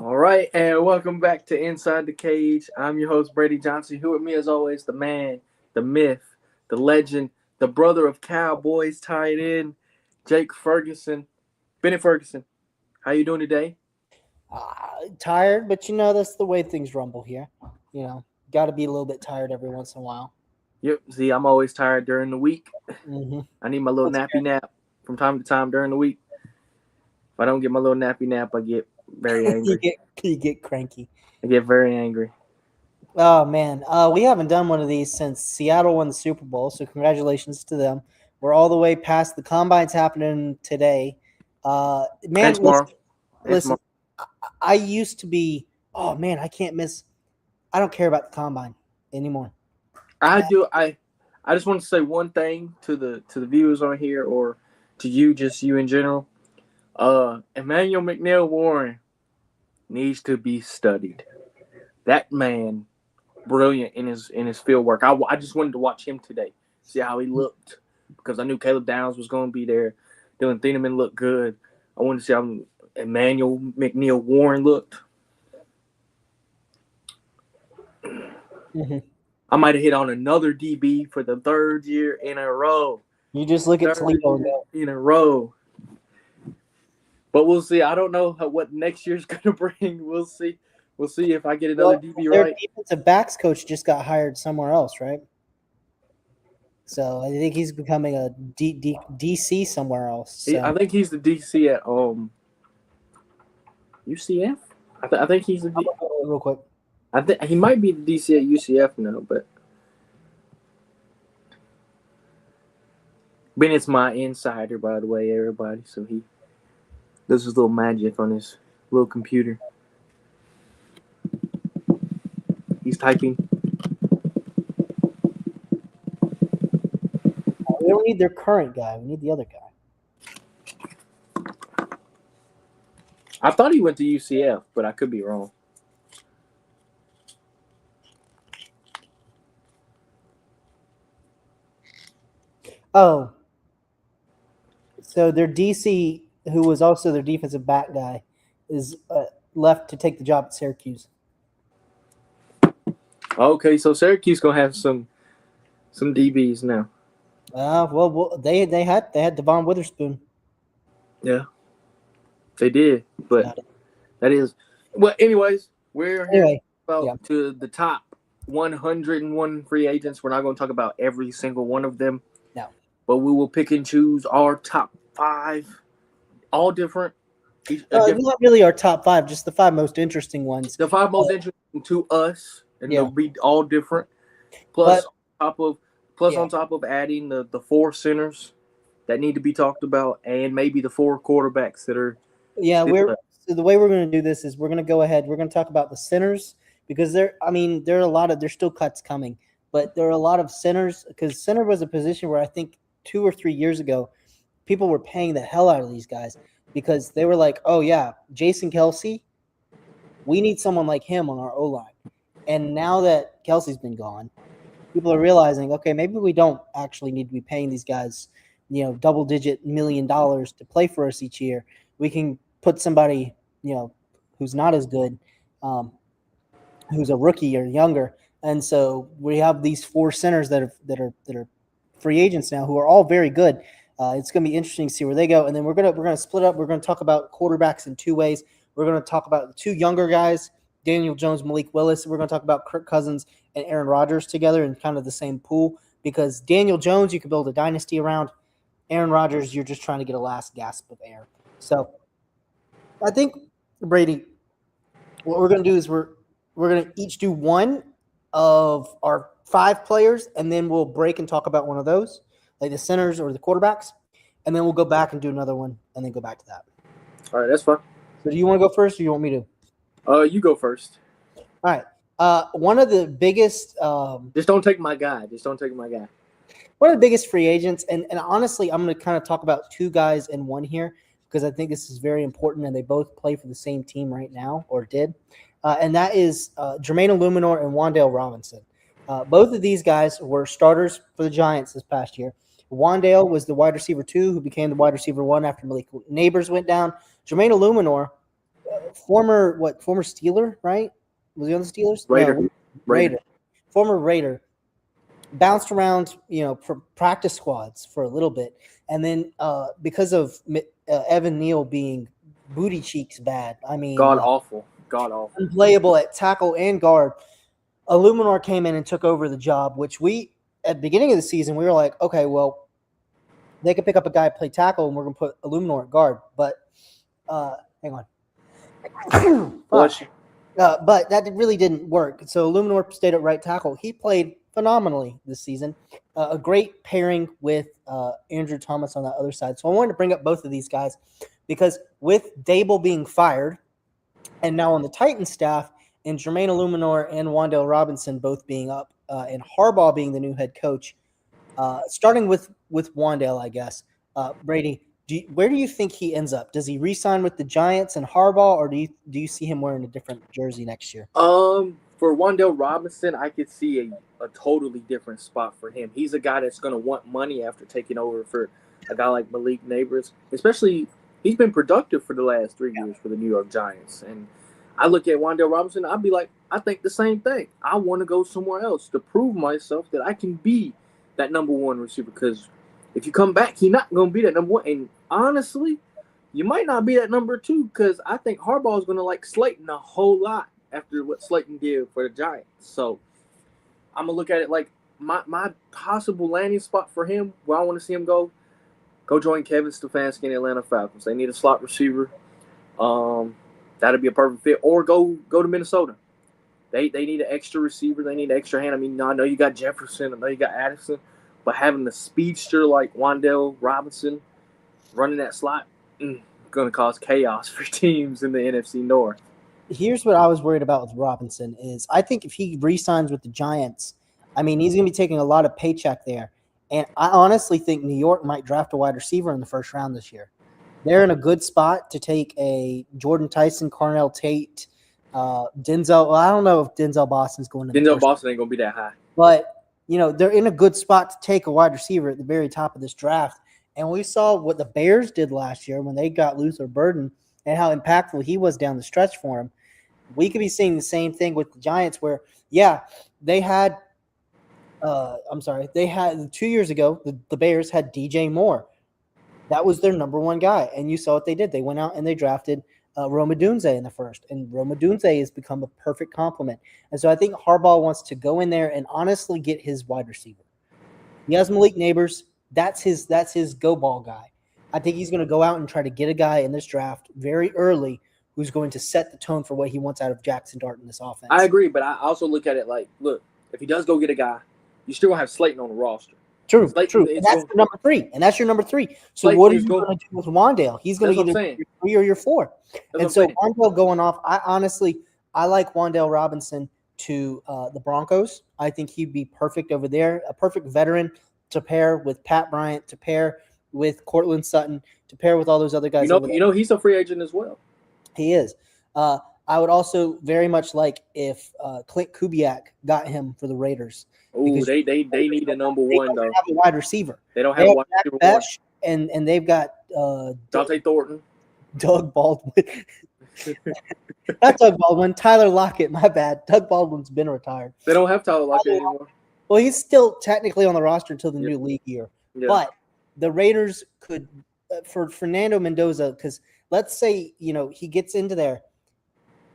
All right, and welcome back to Inside the Cage. I'm your host, Brady Johnson. Here with me, as always, the man, the myth, the legend, the brother of Cowboys tight end, Jake Ferguson, Bennett Ferguson. How you doing today? Tired, but that's the way things rumble here. Got to be a little bit tired every once in a while. Yep. See, I'm always tired during the week. Mm-hmm. I need my little That's nappy nap from time to time during the week. If I don't get my little nappy nap, I get very fair. you angry. get you get cranky. I get very angry. Oh man, we haven't done one of these since Seattle won the Super Bowl. So congratulations to them. We're all the way past the combine's happening today. And Man, tomorrow. And listen. tomorrow. I used to be. Oh man, I can't miss. I don't care about the combine anymore. I do. I just want to say one thing to the viewers on here, or to you, just you in general. Emmanuel McNeil Warren needs to be studied. That man, brilliant in his field work. I just wanted to watch him today, see how he looked, because I knew Caleb Downs was going to be there. Dylan Thieneman looked good. I wanted to see how Emmanuel McNeil Warren looked. Mm-hmm. I might have hit on another DB for the third year in a row. You just look at Third Toledo and year go, in a row. But we'll see. I don't know what next year's going to bring. We'll see. We'll see if I get another well, DB their right. defensive backs coach just got hired somewhere else, right? So I think he's becoming a DC somewhere else. So I think he's the DC at UCF. I think he's the. I'm gonna go real quick. I think he might be the DC at UCF now, but Bennett's my insider, by the way, everybody. So he does his little magic on his little computer. He's typing. We don't need their current guy. We need the other guy. I thought he went to UCF, but I could be wrong. Oh, so their DC, who was also their defensive back guy, is left to take the job at Syracuse. Okay, so Syracuse gonna have some DBs now. Well, they had Devon Witherspoon. Yeah, they did, but that is well. Anyways, we're here Anyway, about yeah. to the top 101 free agents. We're not going to talk about every single one of them. No. But we will pick and choose our top 5, all different. Not really our top 5, just the 5 most interesting ones. The 5 most interesting to us, and Yeah. they'll be all different. Plus, But, on top of adding the 4 centers that need to be talked about, and maybe the 4 quarterbacks that are. Yeah, still so the way we're going to do this is we're going to go ahead. We're going to talk about the centers because there are a lot of there's still cuts coming, but there are a lot of centers because center was a position where I think 2 or 3 years ago, people were paying the hell out of these guys because they were like, oh yeah, Jason Kelsey, we need someone like him on our O line, and now that Kelsey's been gone, people are realizing, okay, maybe we don't actually need to be paying these guys, double-digit $1 million to play for us each year. We can put somebody, who's not as good, who's a rookie or younger, and so we have these 4 centers that are free agents now who are all very good. It's going to be interesting to see where they go, and then we're gonna split up. We're going to talk about quarterbacks in 2 ways. We're going to talk about the 2 younger guys, Daniel Jones, Malik Willis. We're going to talk about Kirk Cousins and Aaron Rodgers together in kind of the same pool because Daniel Jones you can build a dynasty around. Aaron Rodgers, you're just trying to get a last gasp of air. So I think, Brady, what we're going to do is we're going to each do one of our 5 players, and then we'll break and talk about one of those, like the centers or the quarterbacks, and then we'll go back and do another one, and then go back to that. All right, that's fine. So do you want to go first, or you want me to? You go first. All right. One of the biggest Just don't take my guy. Just don't take my guy. one of the biggest free agents, and honestly, I'm going to kind of talk about 2 guys in one here because I think this is very important, and they both play for the same team right now, or did, and that is Jermaine Illuminor and Wan'Dale Robinson. Both of these guys were starters for the Giants this past year. Wan'Dale was the wide receiver 2 who became the wide receiver 1 after Malik Neighbors went down. Jermaine Illuminor former Steeler, right? Was he on the Steelers? Raider. No, Raider. Former Raider. Bounced around, practice squads for a little bit, and then because of Evan Neal being booty cheeks bad, I mean, God awful, unplayable at tackle and guard. Illuminor came in and took over the job, which we at the beginning of the season we were like, okay, well, they could pick up a guy play tackle, and we're gonna put Illuminor at guard. But hang on, bless you. But that really didn't work. So Illuminor stayed at right tackle. He played phenomenally this season. A great pairing with Andrew Thomas on that other side. So I wanted to bring up both of these guys because with Dable being fired and now on the Titans staff and Jermaine Illuminor and Wan'Dale Robinson both being up and Harbaugh being the new head coach, starting with Wan'Dale, I guess, Brady, where do you think he ends up? Does he re-sign with the Giants and Harbaugh, or do you see him wearing a different jersey next year? For Wan'Dale Robinson, I could see a totally different spot for him. He's a guy that's going to want money after taking over for a guy like Malik Neighbors. Especially, he's been productive for the last 3 years for the New York Giants. And I look at Wan'Dale Robinson, I'd be like, I think the same thing. I want to go somewhere else to prove myself that I can be that number one receiver. Because if you come back, he's not going to be that number one. And honestly, you might not be that number two because I think Harbaugh is going to like Slayton a whole lot after what Slayton did for the Giants. So I'm going to look at it like my possible landing spot for him, where I want to see him go join Kevin Stefanski in the Atlanta Falcons. They need a slot receiver. That'd be a perfect fit. Or go to Minnesota. They need an extra receiver. They need an extra hand. I mean, I know you got Jefferson. I know you got Addison. But having a speedster like Wan'Dale Robinson running that slot going to cause chaos for teams in the NFC North. Here's what I was worried about with Robinson is I think if he re-signs with the Giants, I mean, he's going to be taking a lot of paycheck there. And I honestly think New York might draft a wide receiver in the first round this year. They're in a good spot to take a Jordan Tyson, Carnell Tate, Denzel. Well, I don't know if Denzel Boston's going to Denzel Boston ain't going to be that high. But, they're in a good spot to take a wide receiver at the very top of this draft. And we saw what the Bears did last year when they got Luther Burden and how impactful he was down the stretch for him. We could be seeing the same thing with the Giants where, they had 2 years ago, the Bears had DJ Moore. That was their number one guy. And you saw what they did. They went out and they drafted Rome Odunze in the first. And Rome Odunze has become a perfect complement. And so I think Harbaugh wants to go in there and honestly get his wide receiver. He has Malik Neighbors. That's his go ball guy. I think he's going to go out and try to get a guy in this draft very early who's going to set the tone for what he wants out of Jackson Dart in this offense. I agree, but I also look at it like, look, if he does go get a guy, you still have Slayton on the roster. True. And that's your number three. So Slayton, what are you going to do with Wan'Dale? He's going to either your 3 or your 4. And so Wan'Dale going off, I like Wan'Dale Robinson to the Broncos. I think he'd be perfect over there, a perfect veteran to pair with Pat Bryant, to pair with Cortland Sutton, to pair with all those other guys. He's a free agent as well. He is. I would also very much like if Clint Kubiak got him for the Raiders. Oh, they need a number one, though. They don't have a wide receiver. They don't have a wide receiver. And they've got Dante Thornton. Doug Baldwin. Not Doug Baldwin. Tyler Lockett, my bad. Doug Baldwin's been retired. They don't have Tyler Lockett anymore. Well, he's still technically on the roster until the new league year. Yeah. But the Raiders could, for Fernando Mendoza, because let's say, he gets into there.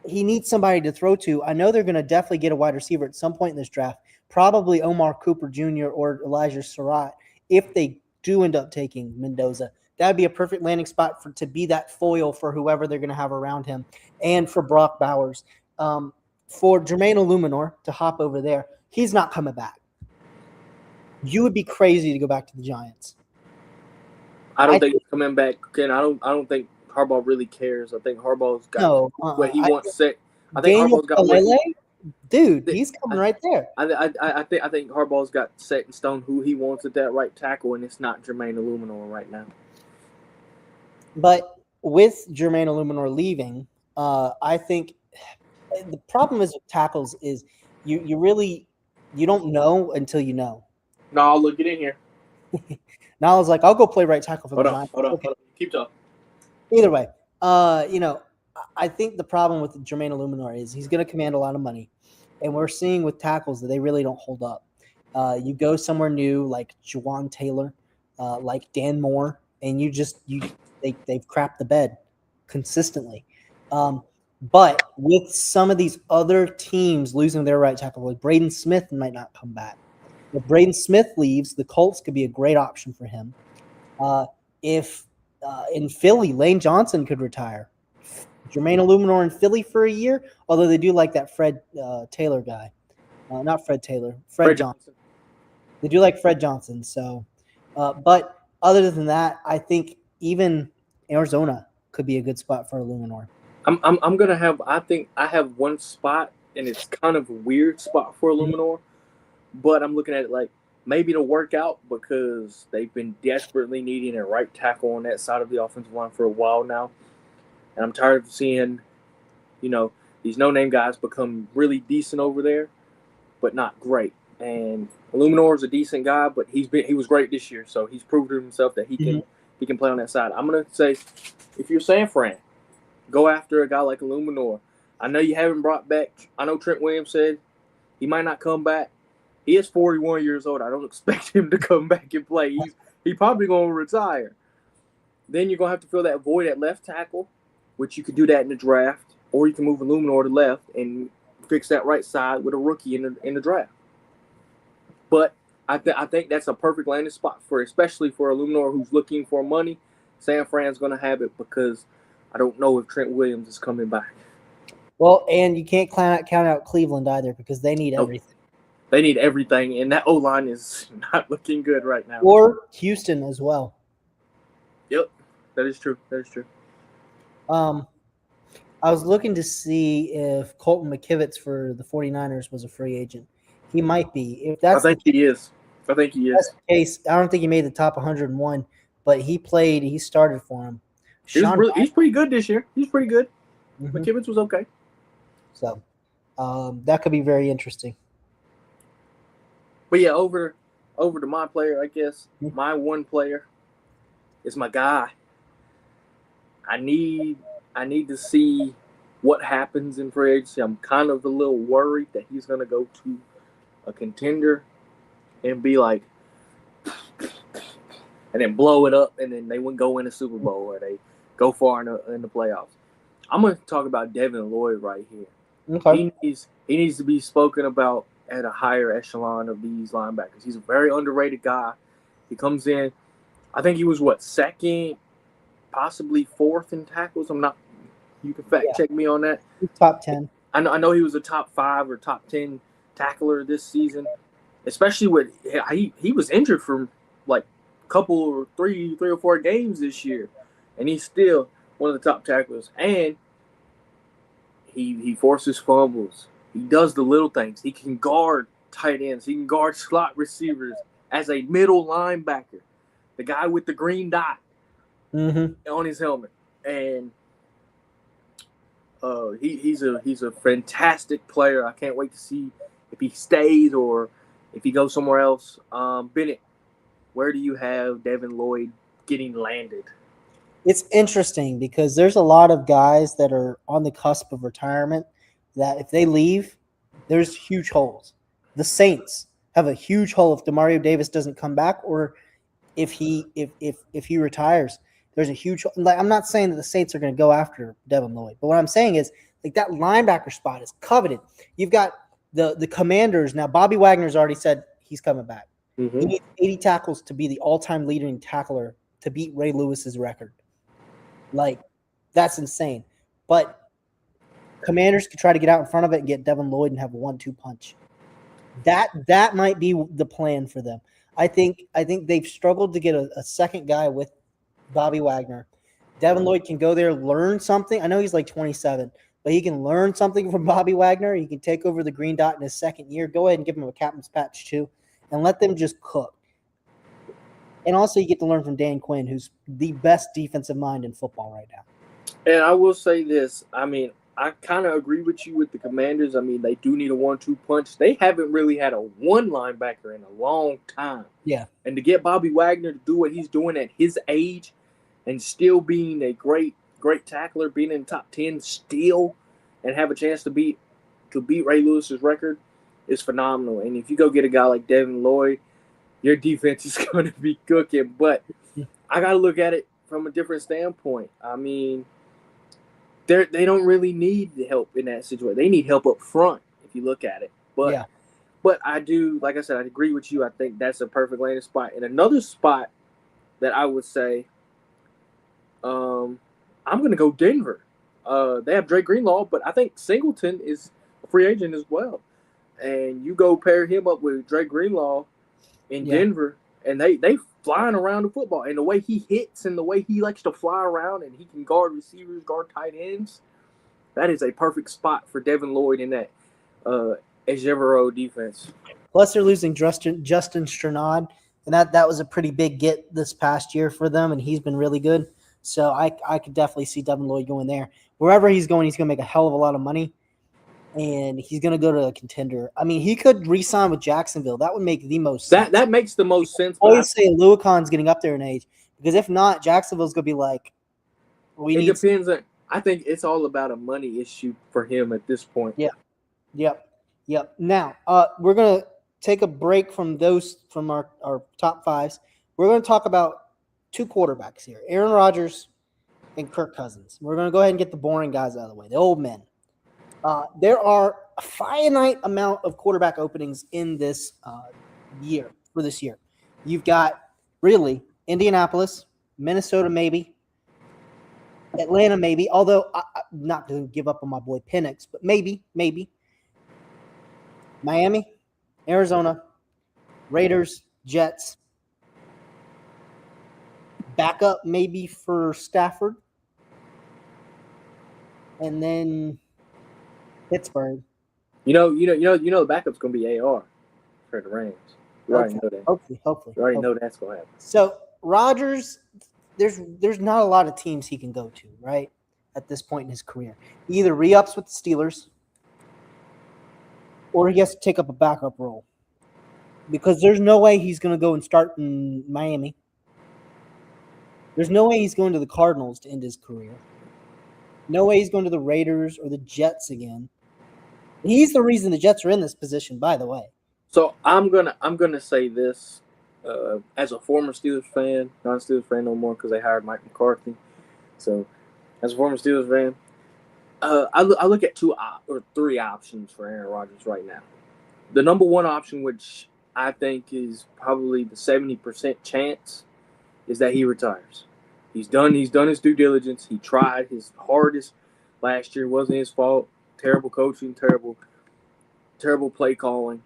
He needs somebody to throw to. I know they're going to definitely get a wide receiver at some point in this draft, probably Omar Cooper Jr. or Elijah Surratt, if they do end up taking Mendoza. That would be a perfect landing spot to be that foil for whoever they're going to have around him, and for Brock Bowers. For Jermaine Illuminor to hop over there, he's not coming back. You would be crazy to go back to the Giants. I don't think he's coming back. Ken, I don't think Harbaugh really cares. I think Harbaugh's got what he wants set. I think Harbaugh's got dude, he's coming right there. I think Harbaugh's got set in stone who he wants at that right tackle, and it's not Jermaine Illuminor right now. But with Jermaine Illuminor leaving, I think the problem is with tackles is you don't know until you know. No, look, get in here. Now I was like, I'll go play right tackle for the Giants. Hold on. Keep talking. Either way, I think the problem with Jermaine Illuminor is he's going to command a lot of money, and we're seeing with tackles that they really don't hold up. You go somewhere new like Juwan Taylor, like Dan Moore, and they've crapped the bed consistently. But with some of these other teams losing their right tackle, like Braden Smith might not come back. If Braden Smith leaves, the Colts could be a great option for him. If in Philly, Lane Johnson could retire. Jermaine Illuminor in Philly for a year, although they do like that Fred Taylor guy. Not Fred Taylor, Fred Johnson. They do like Fred Johnson. So, but other than that, I think even Arizona could be a good spot for Illuminor. I'm gonna have. I think I have one spot, and it's kind of a weird spot for Illuminor, but I'm looking at it like maybe to work out because they've been desperately needing a right tackle on that side of the offensive line for a while now, and I'm tired of seeing, these no-name guys become really decent over there, but not great. And Illuminor is a decent guy, but he was great this year, so he's proved to himself that he can play on that side. I'm gonna say, if you're San Fran, go after a guy like Illuminor. I know you haven't brought back. I know Trent Williams said he might not come back. He is 41 years old. I don't expect him to come back and play. He's probably going to retire. Then you're going to have to fill that void at left tackle, which you could do that in the draft, or you can move Illuminor to left and fix that right side with a rookie in the draft. But I think that's a perfect landing spot especially for Illuminor who's looking for money. San Fran's going to have it because I don't know if Trent Williams is coming back. Well, and you can't count out Cleveland either because they need everything. They need everything, and that O-line is not looking good right now. Or Houston as well. Yep, that is true. I was looking to see if Colton McKivitz for the 49ers was a free agent. He might be. If that's I think he is. That's the case. I don't think he made the top 101, but he started for him. He's pretty good this year. He's pretty good. McKivitz was okay. So that could be very interesting. But yeah, over to my player, I guess. My one player is my guy. I need to see what happens in free agency. I'm kind of a little worried that he's going to go to a contender and be like, and then blow it up, and then they wouldn't go in the Super Bowl or they go far in the playoffs. I'm going to talk about Devin Lloyd right here. Okay. He needs to be spoken about at a higher echelon of these linebackers. He's a very underrated guy. He comes in, I think he was second, possibly fourth in tackles. You can fact check me on that. Top 10. I know he was a top 5 or top 10 tackler this season, especially with he was injured for like a couple or three or 4 games this year, and he's still one of the top tacklers. And he forces fumbles. He does the little things. He can guard tight ends. He can guard slot receivers as a middle linebacker. The guy with the green dot on his helmet, and he's a fantastic player. I can't wait to see if he stays or if he goes somewhere else. Bennett, where do you have Devin Lloyd getting landed? It's interesting because there's a lot of guys that are on the cusp of retirement that if they leave, there's huge holes. The Saints have a huge hole if Demario Davis doesn't come back, or if he retires. There's a huge – like, I'm not saying that the Saints are going to go after Devin Lloyd, but what I'm saying is like that linebacker spot is coveted. You've got the Commanders. Now, Bobby Wagner's already said he's coming back. He needs 80 tackles to be the all-time leading tackler to beat Ray Lewis's record. Like, that's insane. But Commanders could try to get out in front of it and get Devin Lloyd and have a 1-2 punch. That might be the plan for them. I think they've struggled to get a second guy with Bobby Wagner. Devin Lloyd can go there, learn something. I know he's like 27, but he can learn something from Bobby Wagner. He can take over the green dot in his second year. Go ahead and give him a captain's patch too, and let them just cook. And also you get to learn from Dan Quinn, who's the best defensive mind in football right now. And I will say this. I mean, I kind of agree with you with the Commanders. I mean, they do need a 1-2 punch. They haven't really had a one linebacker in a long time. Yeah. And to get Bobby Wagner to do what he's doing at his age and still being a great great tackler, being in the top 10 still, and have a chance to beat Ray Lewis's record is phenomenal. And if you go get a guy like Devin Lloyd, your defense is going to be cooking. But I got to look at it from a different standpoint. I mean, they don't really need the help in that situation. They need help up front if you look at it. But Yeah. but I do, like I said, I agree with you. I think that's a perfect landing spot. And another spot that I would say, I'm going to go Denver. They have Drake Greenlaw, but I think Singleton is a free agent as well. And you go pair him up with Drake Greenlaw in Denver, and they flying around the football. And the way he hits and the way he likes to fly around and he can guard receivers, guard tight ends, that is a perfect spot for Devin Lloyd in that Ejevero defense. Plus, they're losing Justin Strnad, and that was a pretty big get this past year for them, and he's been really good. So I could definitely see Devin Lloyd going there. Wherever he's going, he's going to make a hell of a lot of money, and he's going to go to a contender. I mean, he could re-sign with Jacksonville. That would make the most sense. That makes the most sense. I always say Luacon's getting up there in age, because if not, Jacksonville's going to be like, it depends. I think it's all about a money issue for him at this point. Yeah. Yep. Now, we're going to take a break from our top fives. We're going to talk about two quarterbacks here, Aaron Rodgers and Kirk Cousins. We're going to go ahead and get the boring guys out of the way, the old men. There are a finite amount of quarterback openings in this year. You've got really Indianapolis, Minnesota maybe, Atlanta maybe, although I'm not going to give up on my boy Penix, but maybe. Miami, Arizona, Raiders, Jets. Backup maybe for Stafford. And then Pittsburgh. You know the backup's going to be AR for the Rams. You already know that. Hopefully. You already know that's going to happen. So Rodgers, there's not a lot of teams he can go to, right? At this point in his career. He either re-ups with the Steelers or he has to take up a backup role. Because there's no way he's going to go and start in Miami. There's no way he's going to the Cardinals to end his career. No way he's going to the Raiders or the Jets again. He's the reason the Jets are in this position, by the way. So I'm gonna say this as a former Steelers fan, not a Steelers fan no more because they hired Mike McCarthy. So as a former Steelers fan, I look at two or three options for Aaron Rodgers right now. The number one option, which I think is probably the 70% chance, is that he retires. He's done his due diligence. He tried his hardest last year. It wasn't his fault. Terrible coaching, terrible play calling.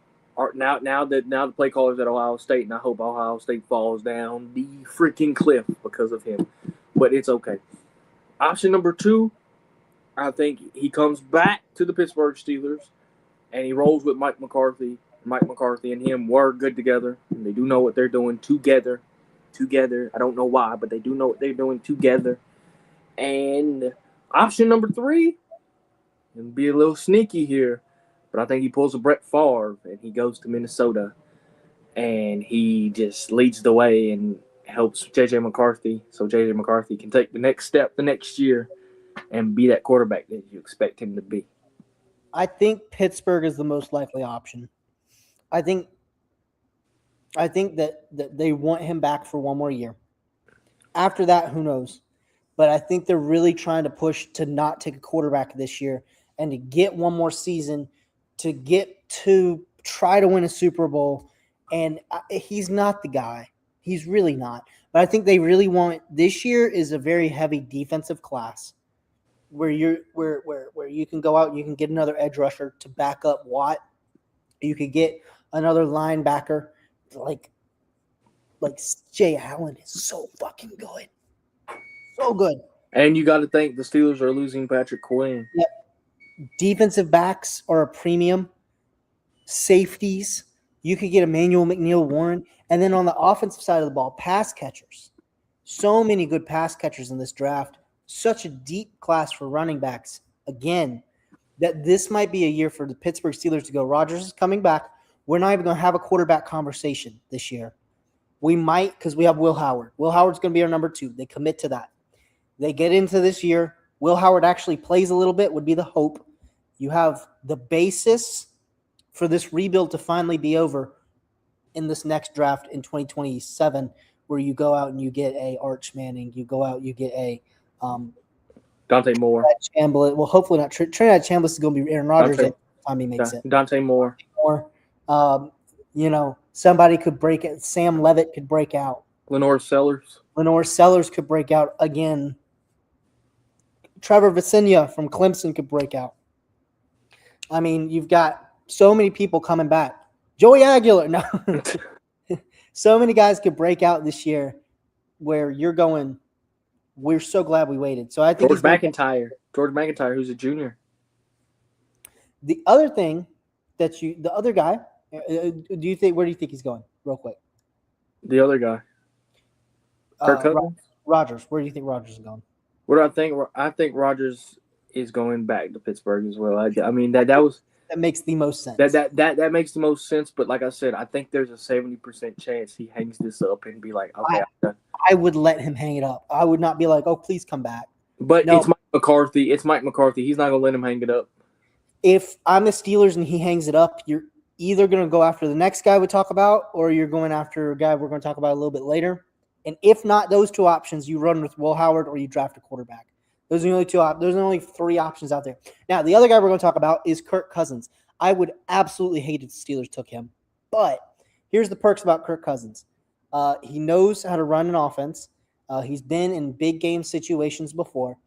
Now the play caller's at Ohio State, and I hope Ohio State falls down the freaking cliff because of him. But it's okay. Option number two, I think he comes back to the Pittsburgh Steelers, and he rolls with Mike McCarthy. Mike McCarthy and him were good together, and they do know what they're doing together. I don't know why, but they do know what they're doing together. And option number three, and be a little sneaky here, but I think he pulls a Brett Favre and he goes to Minnesota and he just leads the way and helps J.J. McCarthy so J.J. McCarthy can take the next step the next year and be that quarterback that you expect him to be. I think Pittsburgh is the most likely option. I think that they want him back for one more year. After that, who knows? But I think they're really trying to push to not take a quarterback this year and to get one more season, to try to win a Super Bowl. And he's not the guy. He's really not. But I think they really want – this year is a very heavy defensive class where you can go out and you can get another edge rusher to back up Watt. You could get another linebacker. Like Jay Allen is so fucking good. So good. And you got to think the Steelers are losing Patrick Quinn. Yep. Defensive backs are a premium. Safeties. You could get Emmanuel McNeil-Warren. And then on the offensive side of the ball, pass catchers. So many good pass catchers in this draft. Such a deep class for running backs. Again, that this might be a year for the Pittsburgh Steelers to go, Rodgers is coming back. We're not even going to have a quarterback conversation this year. We might because we have Will Howard. Will Howard's going to be our number two. They commit to that. They get into this year. Will Howard actually plays a little bit would be the hope. You have the basis for this rebuild to finally be over in this next draft in 2027, where you go out and you get a Arch Manning, you go out, you get a Dante Moore. Chambliss. Well, hopefully not. Trinidad Chambliss is going to be Aaron Rodgers Dante, every time he makes it. Dante Moore. Somebody could break it. Sam Levitt could break out. Lenore Sellers could break out again. Trevor Vicennia from Clemson could break out. I mean, you've got so many people coming back. Joey Aguilar, no. So many guys could break out this year where you're going, we're so glad we waited. So I think George McIntyre, who's a junior. The other thing the other guy, where do you think he's going? Real quick. The other guy. Kirk Cousins? Rodgers. Where do you think Rodgers is going? What do I think? I think Rodgers is going back to Pittsburgh as well. I mean that makes the most sense. That makes the most sense. But like I said, I think there's a 70% chance he hangs this up and be like, okay, I'm done. I would let him hang it up. I would not be like, oh, please come back. But no. It's Mike McCarthy. He's not gonna let him hang it up. If I'm the Steelers and he hangs it up, you're either going to go after the next guy we talk about, or you're going after a guy we're going to talk about a little bit later. And if not those two options, you run with Will Howard or you draft a quarterback. Those are the only There's only three options out there. Now, the other guy we're going to talk about is Kirk Cousins. I would absolutely hate if the Steelers took him. But here's the perks about Kirk Cousins. He knows how to run an offense. He's been in big game situations before.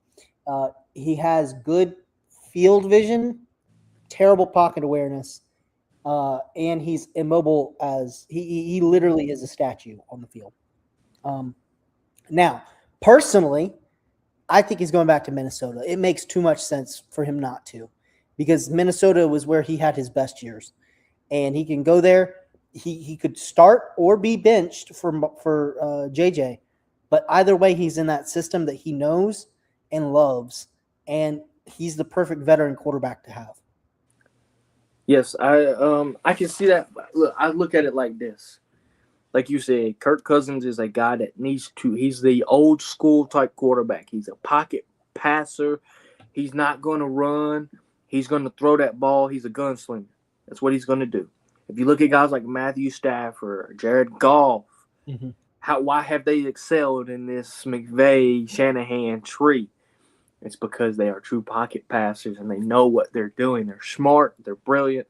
He has good field vision, terrible pocket awareness, and he's immobile as he literally is a statue on the field. Now, personally, I think he's going back to Minnesota. It makes too much sense for him not to, because Minnesota was where he had his best years, and he can go there. He could start or be benched for JJ, but either way, he's in that system that he knows and loves, and he's the perfect veteran quarterback to have. Yes, I can see that. Look, I look at it like this. Like you said, Kirk Cousins is a guy that he's the old school type quarterback. He's a pocket passer. He's not going to run. He's going to throw that ball. He's a gunslinger. That's what he's going to do. If you look at guys like Matthew Stafford, Jared Goff, why have they excelled in this McVay-Shanahan tree? It's because they are true pocket passers and they know what they're doing. They're smart. They're brilliant.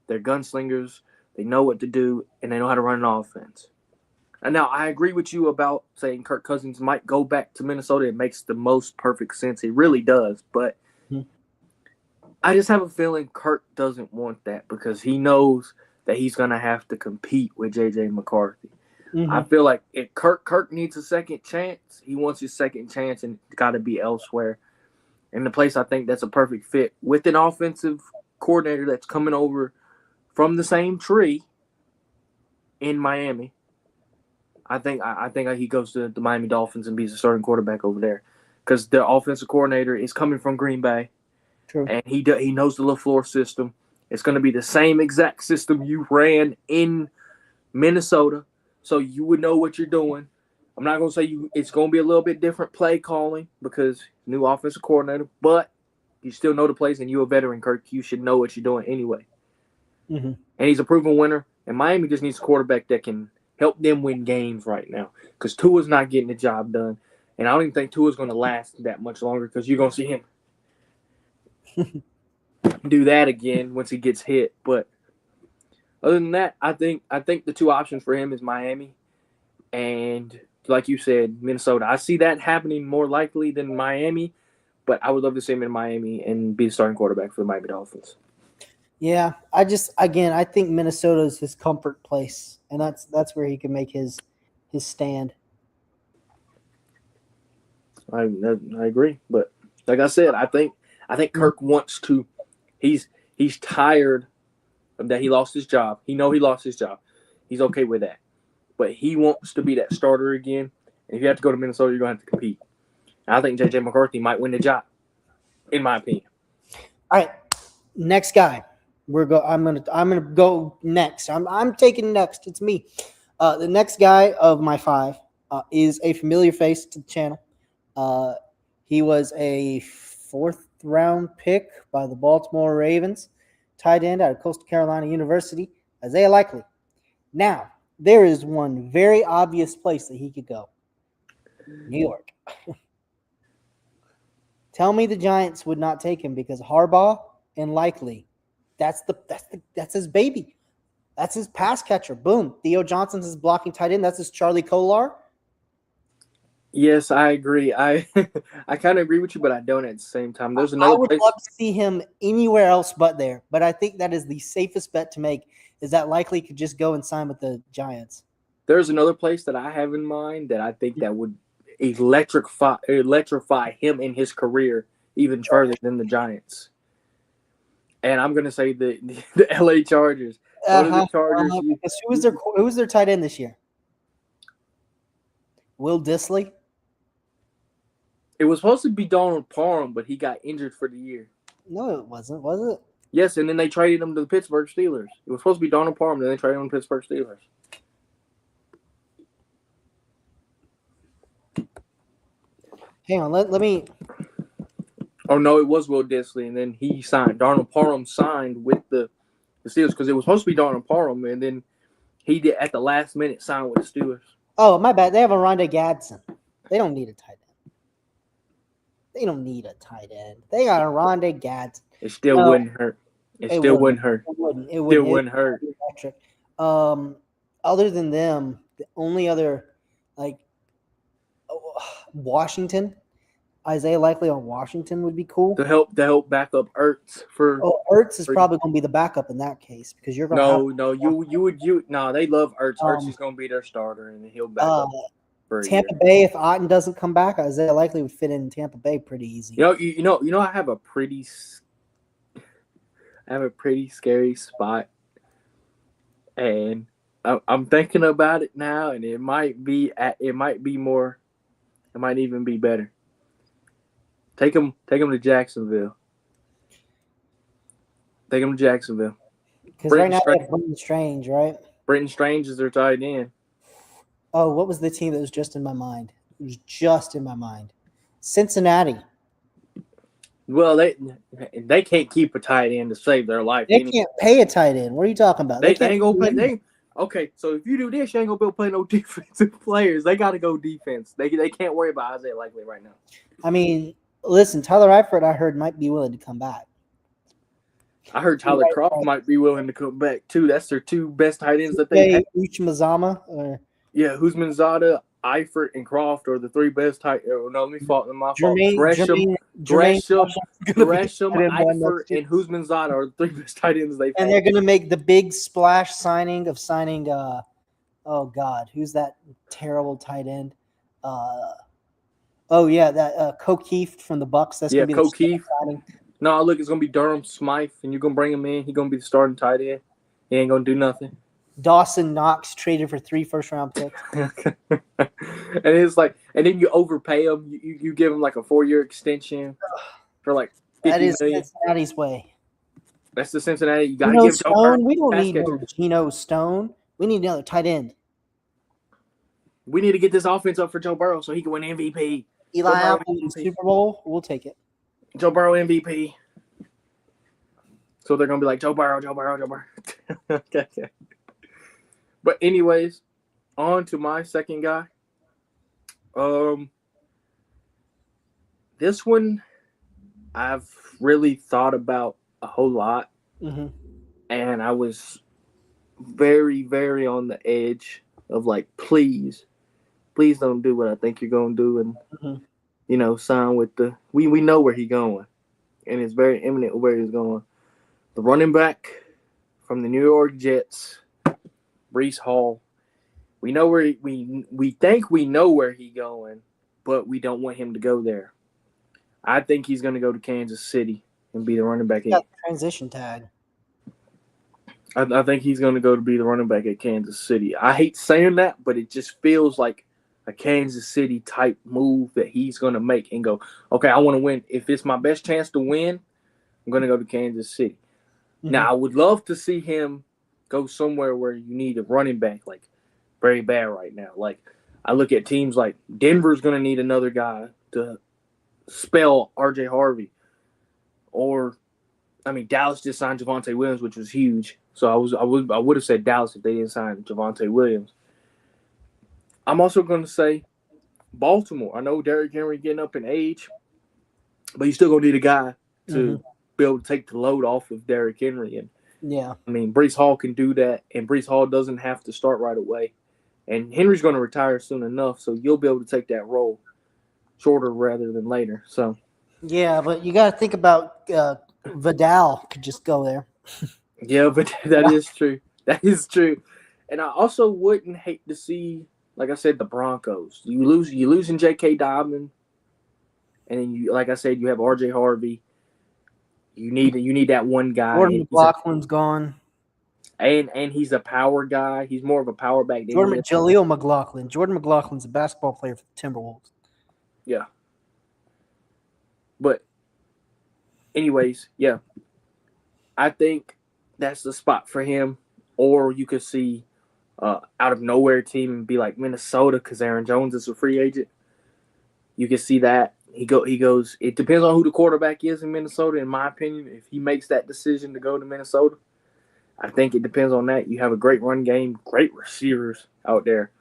They're gunslingers. They know what to do, and they know how to run an offense. And now, I agree with you about saying Kirk Cousins might go back to Minnesota. It makes the most perfect sense. It really does. But I just have a feeling Kirk doesn't want that because he knows that he's going to have to compete with J.J. McCarthy. I feel like if Kirk needs a second chance, he wants his second chance, and it's got to be elsewhere. And the place I think that's a perfect fit with an offensive coordinator that's coming over from the same tree in Miami. I think he goes to the Miami Dolphins and be the starting quarterback over there because the offensive coordinator is coming from Green Bay. True. And he knows the LaFleur system. It's going to be the same exact system you ran in Minnesota, so you would know what you're doing. I'm not going to say it's going to be a little bit different play calling because new offensive coordinator, but you still know the plays and you're a veteran, Kirk. You should know what you're doing anyway. And he's a proven winner. And Miami just needs a quarterback that can help them win games right now because Tua's not getting the job done. And I don't even think Tua's going to last that much longer because you're going to see him do that again once he gets hit. But other than that, I think the two options for him is Miami and, like you said, Minnesota. I see that happening more likely than Miami, but I would love to see him in Miami and be the starting quarterback for the Miami Dolphins. Yeah, I think Minnesota is his comfort place, and that's where he can make his stand. I agree, but like I said, I think Kirk wants to. He's tired of that. He lost his job. He lost his job. He's okay with that, but he wants to be that starter again. And if you have to go to Minnesota, you're gonna have to compete. And I think J.J. McCarthy might win the job, in my opinion. All right, next guy. I'm gonna go next. I'm taking next. It's me. The next guy of my five is a familiar face to the channel. He was a 4th-round pick by the Baltimore Ravens, tight end out of Coastal Carolina University, Isaiah Likely. Now, there is one very obvious place that he could go. New York. Tell me the Giants would not take him because Harbaugh and Likely, that's his baby. That's his pass catcher. Boom. Theo Johnson's his blocking tight end. That's his Charlie Kolar. Yes, I agree. I kind of agree with you, but I don't at the same time. There's I another would place. love to see him anywhere else but there, but I think that is the safest bet to make. Is that Likely could just go and sign with the Giants? There's another place that I have in mind that I think that would electrify him in his career even further than the Giants. And I'm gonna say the LA Chargers. Go to the Chargers. Because who was their tight end this year? Will Dissly. It was supposed to be Donald Parham, but he got injured for the year. No, it wasn't. Was it? Yes, and then they traded him to the Pittsburgh Steelers. It was supposed to be Donald Parham, then they traded him to the Pittsburgh Steelers. Hang on, let me. Oh no, it was Will Dissly, and then he signed. Donald Parham signed with the Steelers because it was supposed to be Donald Parham, and then he did at the last minute sign with the Steelers. Oh, my bad. They have a Rondé Gadsden. They don't need a tight end. They don't need a tight end. They got a Rondé Gadsden. It still wouldn't hurt. It still wouldn't hurt. It wouldn't. It wouldn't hurt. Electric. Other than them, the only other Washington, Isaiah Likely on Washington would be cool. To help back up Ertz for. Oh, Ertz is probably going to be the backup in that case because you're going to. No, they love Ertz. Ertz is going to be their starter, and he'll back up. Tampa Bay, if Otten doesn't come back, Isaiah Likely would fit in Tampa Bay pretty easy. You know, I have a pretty scary spot, and I'm thinking about it now, and it might even be better. Take him to Jacksonville. Take him to Jacksonville. Because right now they have Brenton Strange, right? Brenton Strange is their tight end. Oh, what was the team that was just in my mind? It was just in my mind. Cincinnati. Well, they can't keep a tight end to save their life. They can't pay a tight end. What are you talking about? They ain't gonna pay. Okay, so if you do this, you ain't gonna be able to play no defensive players. They got to go defense. They can't worry about Isaiah Likely right now. I mean, listen, Tyler Eifert, I heard, might be willing to come back. I heard Tyler Croft might be willing to come back too. That's their two best tight ends that they have. Uchimazama. Yeah, Husmanzada, Eifert, and Croft are the three best tight. Oh, no, let me fault them. My fault. Gresham, Eifert, and Husmanzada are the three best tight ends they've had. And they're going to make the big splash signing. Oh God, who's that terrible tight end? O'Keefe from the Bucks. That's going to be O'Keefe. No, look, it's going to be Durham Smythe, and you're going to bring him in. He's going to be the starting tight end. He ain't going to do nothing. Dawson Knox traded for 3 first-round picks. And it's like, and then you overpay him. You give him like a 4-year extension for like $50 that is million. Cincinnati's way. That's the Cincinnati. You got to give Stone. We don't need no Geno Stone. We need another tight end. We need to get this offense up for Joe Burrow so he can win MVP. Eli Apple in Super Bowl. We'll take it. Joe Burrow MVP. So they're gonna be like Joe Burrow. Okay. But anyways, on to my second guy. This one I've really thought about a whole lot, and I was very, very on the edge of like, please don't do what I think you're gonna do, and sign with the. We know where he's going, and it's very imminent where he's going. The running back from the New York Jets, Breece Hall. We know where we think we know where he's going, but we don't want him to go there. I think he's going to go to Kansas City and be the running back. Transition tag. I think he's going to go to be the running back at Kansas City. I hate saying that, but it just feels like a Kansas City type move that he's going to make and go, okay, I want to win. If it's my best chance to win, I'm going to go to Kansas City. Now, I would love to see him go somewhere where you need a running back, like very bad right now. Like I look at teams like Denver's going to need another guy to spell R.J. Harvey. Or, I mean, Dallas just signed Javonte Williams, which was huge. So I would have said Dallas if they didn't sign Javonte Williams. I'm also going to say Baltimore. I know Derrick Henry getting up in age, but you still going to need a guy to be able to take the load off of Derrick Henry. And Yeah. I mean, Breece Hall can do that, and Breece Hall doesn't have to start right away. And Henry's going to retire soon enough, so you'll be able to take that role shorter rather than later. So, Yeah, but you got to think about Vidal could just go there. yeah, but that is true. That is true. And I also wouldn't hate to see, like I said, the Broncos. You losing J.K. Dobbins, and then you, like I said, you have R.J. Harvey. You need that one guy. Jordan McLaughlin's gone. And he's a power guy. He's more of a power back. Jaleel McLaughlin. Jordan McLaughlin's a basketball player for the Timberwolves. Yeah. But anyways, yeah. I think that's the spot for him. Or you could see out of nowhere team and be like Minnesota because Aaron Jones is a free agent. You can see that. He goes. It depends on who the quarterback is in Minnesota. In my opinion, if he makes that decision to go to Minnesota, I think it depends on that. You have a great run game, great receivers out there.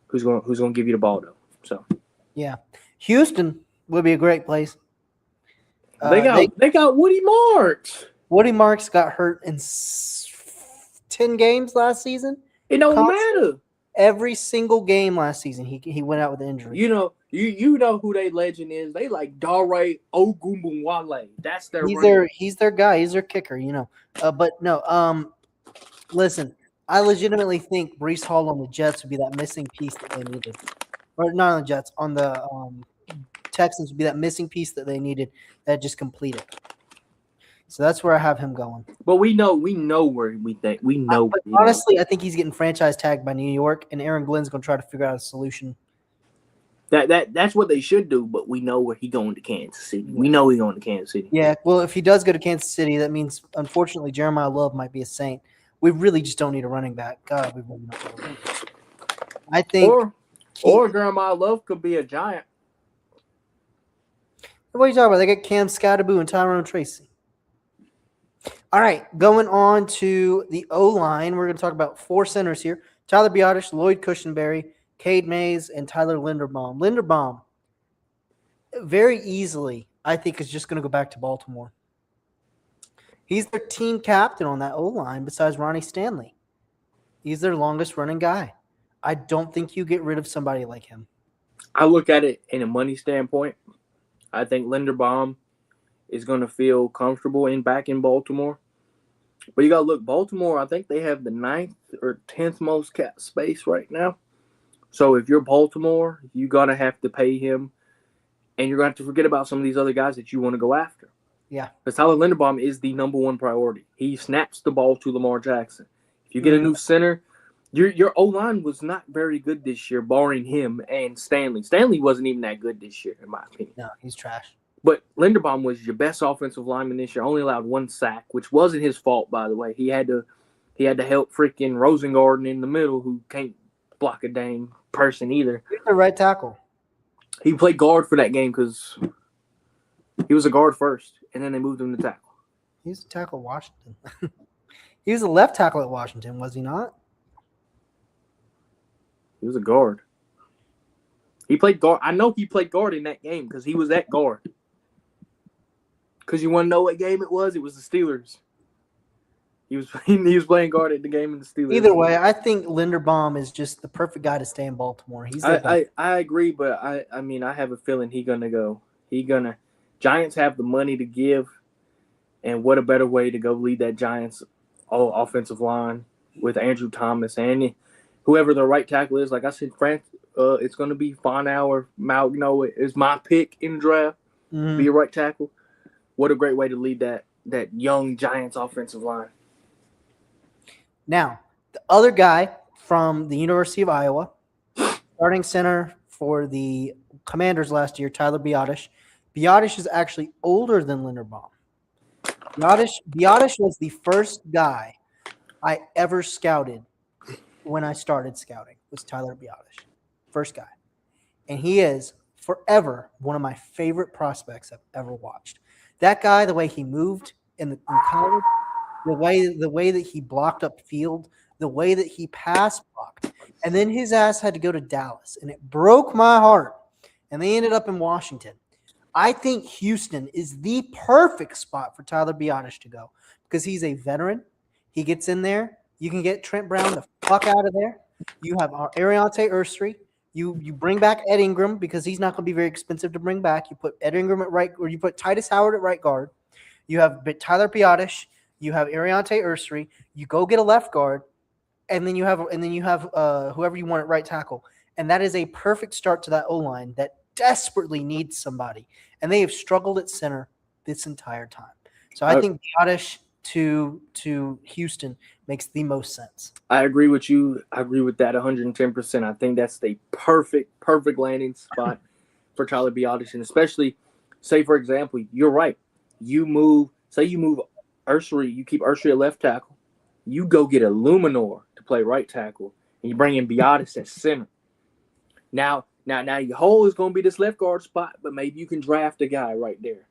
Who's going to give you the ball though? So yeah, Houston would be a great place. They got Woody Marks. Woody Marks got hurt in 10 games last season. It don't matter. Every single game last season, he went out with an injury. You know who they legend is. They like Dare Ogunbowale. That's their. He's their guy. He's their kicker. You know, but no. Listen, I legitimately think Breece Hall on the Jets would be that missing piece that they needed, or not on the Jets, on the Texans would be that missing piece that they needed that just completed. So that's where I have him going. But we know where we think we know. Honestly, I think he's getting franchise tagged by New York, and Aaron Glenn's going to try to figure out a solution. That's what they should do. But we know where he's going to Kansas City. We know he's going to Kansas City. Yeah, well, if he does go to Kansas City, that means unfortunately Jeremiah Love might be a Saint. We really just don't need a running back. God, we really don't. I think, or Jeremiah Love could be a Giant. What are you talking about? They got Cam Scatterboo and Tyrone Tracy. All right, going on to the O-line, we're going to talk about 4 centers here. Tyler Biadasz, Lloyd Cushenberry, Cade Mays, and Tyler Linderbaum. Linderbaum, very easily, I think, is just going to go back to Baltimore. He's their team captain on that O-line besides Ronnie Stanley. He's their longest-running guy. I don't think you get rid of somebody like him. I look at it in a money standpoint. I think Linderbaum is going to feel comfortable back in Baltimore. But you got to look, Baltimore, I think they have the 9th or 10th most cap space right now. So if you're Baltimore, you're going to have to pay him, and you're going to have to forget about some of these other guys that you want to go after. Yeah. Because Tyler Linderbaum is the number one priority. He snaps the ball to Lamar Jackson. If you get a new center, your O-line was not very good this year, barring him and Stanley. Stanley wasn't even that good this year, in my opinion. No, he's trash. But Linderbaum was your best offensive lineman this year. Only allowed 1 sack, which wasn't his fault, by the way. He had to help freaking Rosengarten in the middle, who can't block a dang person either. He's the right tackle. He played guard for that game because he was a guard first, and then they moved him to tackle. He was a tackle at Washington. He was a left tackle at Washington, was he not? He was a guard. He played guard. I know he played guard in that game because he was that guard. Because you want to know what game it was? It was the Steelers. He was playing guard at the game in the Steelers. Either way, I think Linderbaum is just the perfect guy to stay in Baltimore. I agree, but I mean I have a feeling he's gonna go. Giants have the money to give, and what a better way to go lead that Giants offensive line with Andrew Thomas and whoever the right tackle is. Like I said, it's going to be Fonau or Malgno is my pick in the draft. Be a right tackle. What a great way to lead that young Giants offensive line. Now, the other guy from the University of Iowa, starting center for the Commanders last year, Tyler Biadasz. Biadasz is actually older than Linderbaum. Biadasz was the first guy I ever scouted when I started scouting, was Tyler Biadasz. First guy. And he is forever one of my favorite prospects I've ever watched. That guy, the way he moved in college, the way that he blocked up field, the way that he pass blocked, and then his ass had to go to Dallas, and it broke my heart. And they ended up in Washington. I think Houston is the perfect spot for Tyler Biadasz to go because he's a veteran. He gets in there. You can get Trent Brown the fuck out of there. You have Ariante Ursery. You bring back Ed Ingram because he's not going to be very expensive to bring back. You put Ed Ingram at right, or you put Titus Howard at right guard. You have Tyler Biadasz. You have Ariante Ursery. You go get a left guard, and then you have whoever you want at right tackle, and that is a perfect start to that O line that desperately needs somebody, and they have struggled at center this entire time. So I think Biadasz to Houston makes the most sense. I agree with you. I agree with that 110%. I think that's the perfect landing spot for Tyler Biadasz, and especially, say for example, you're right. You move Ursery, you keep Ursery at left tackle. You go get a Luminor to play right tackle, and you bring in Biadasz at center. Now your hole is going to be this left guard spot, but maybe you can draft a guy right there.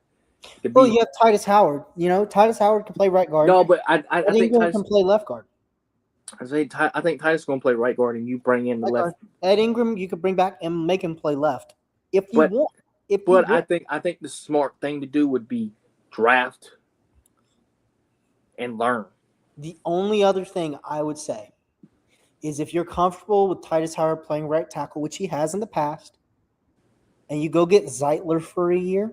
Well, you have Titus Howard. You know, Titus Howard can play right guard. No, but I think Ingram can play left guard. I think Titus is going to play right guard, and you bring in the left. Ed Ingram, you could bring back and make him play left if you want. I think the smart thing to do would be draft and learn. The only other thing I would say is if you're comfortable with Titus Howard playing right tackle, which he has in the past, and you go get Zeitler for a year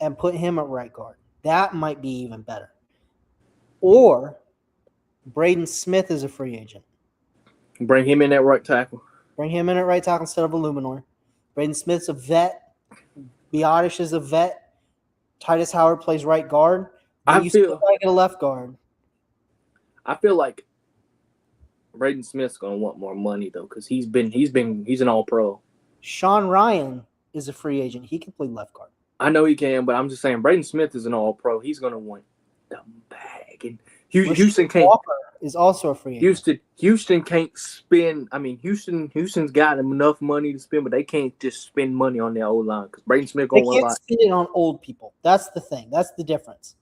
and put him at right guard, that might be even better. Or Braden Smith is a free agent. Bring him in at right tackle. Bring him in at right tackle instead of a Luminor. Braden Smith's a vet. Biadasz is a vet. Titus Howard plays right guard. You still like a left guard. I feel like Braden Smith's gonna want more money though, because he's an all-pro. Sean Ryan is a free agent. He can play left guard. I know he can, but I'm just saying Braden Smith is an all-pro. He's gonna want the bag, and Houston can't. Walker is also a free agent. Houston can't spend. I mean, Houston's got enough money to spend, but they can't just spend money on their old line because Braden Smith gonna want a lot. They can't spend it on old people. That's the thing. That's the difference.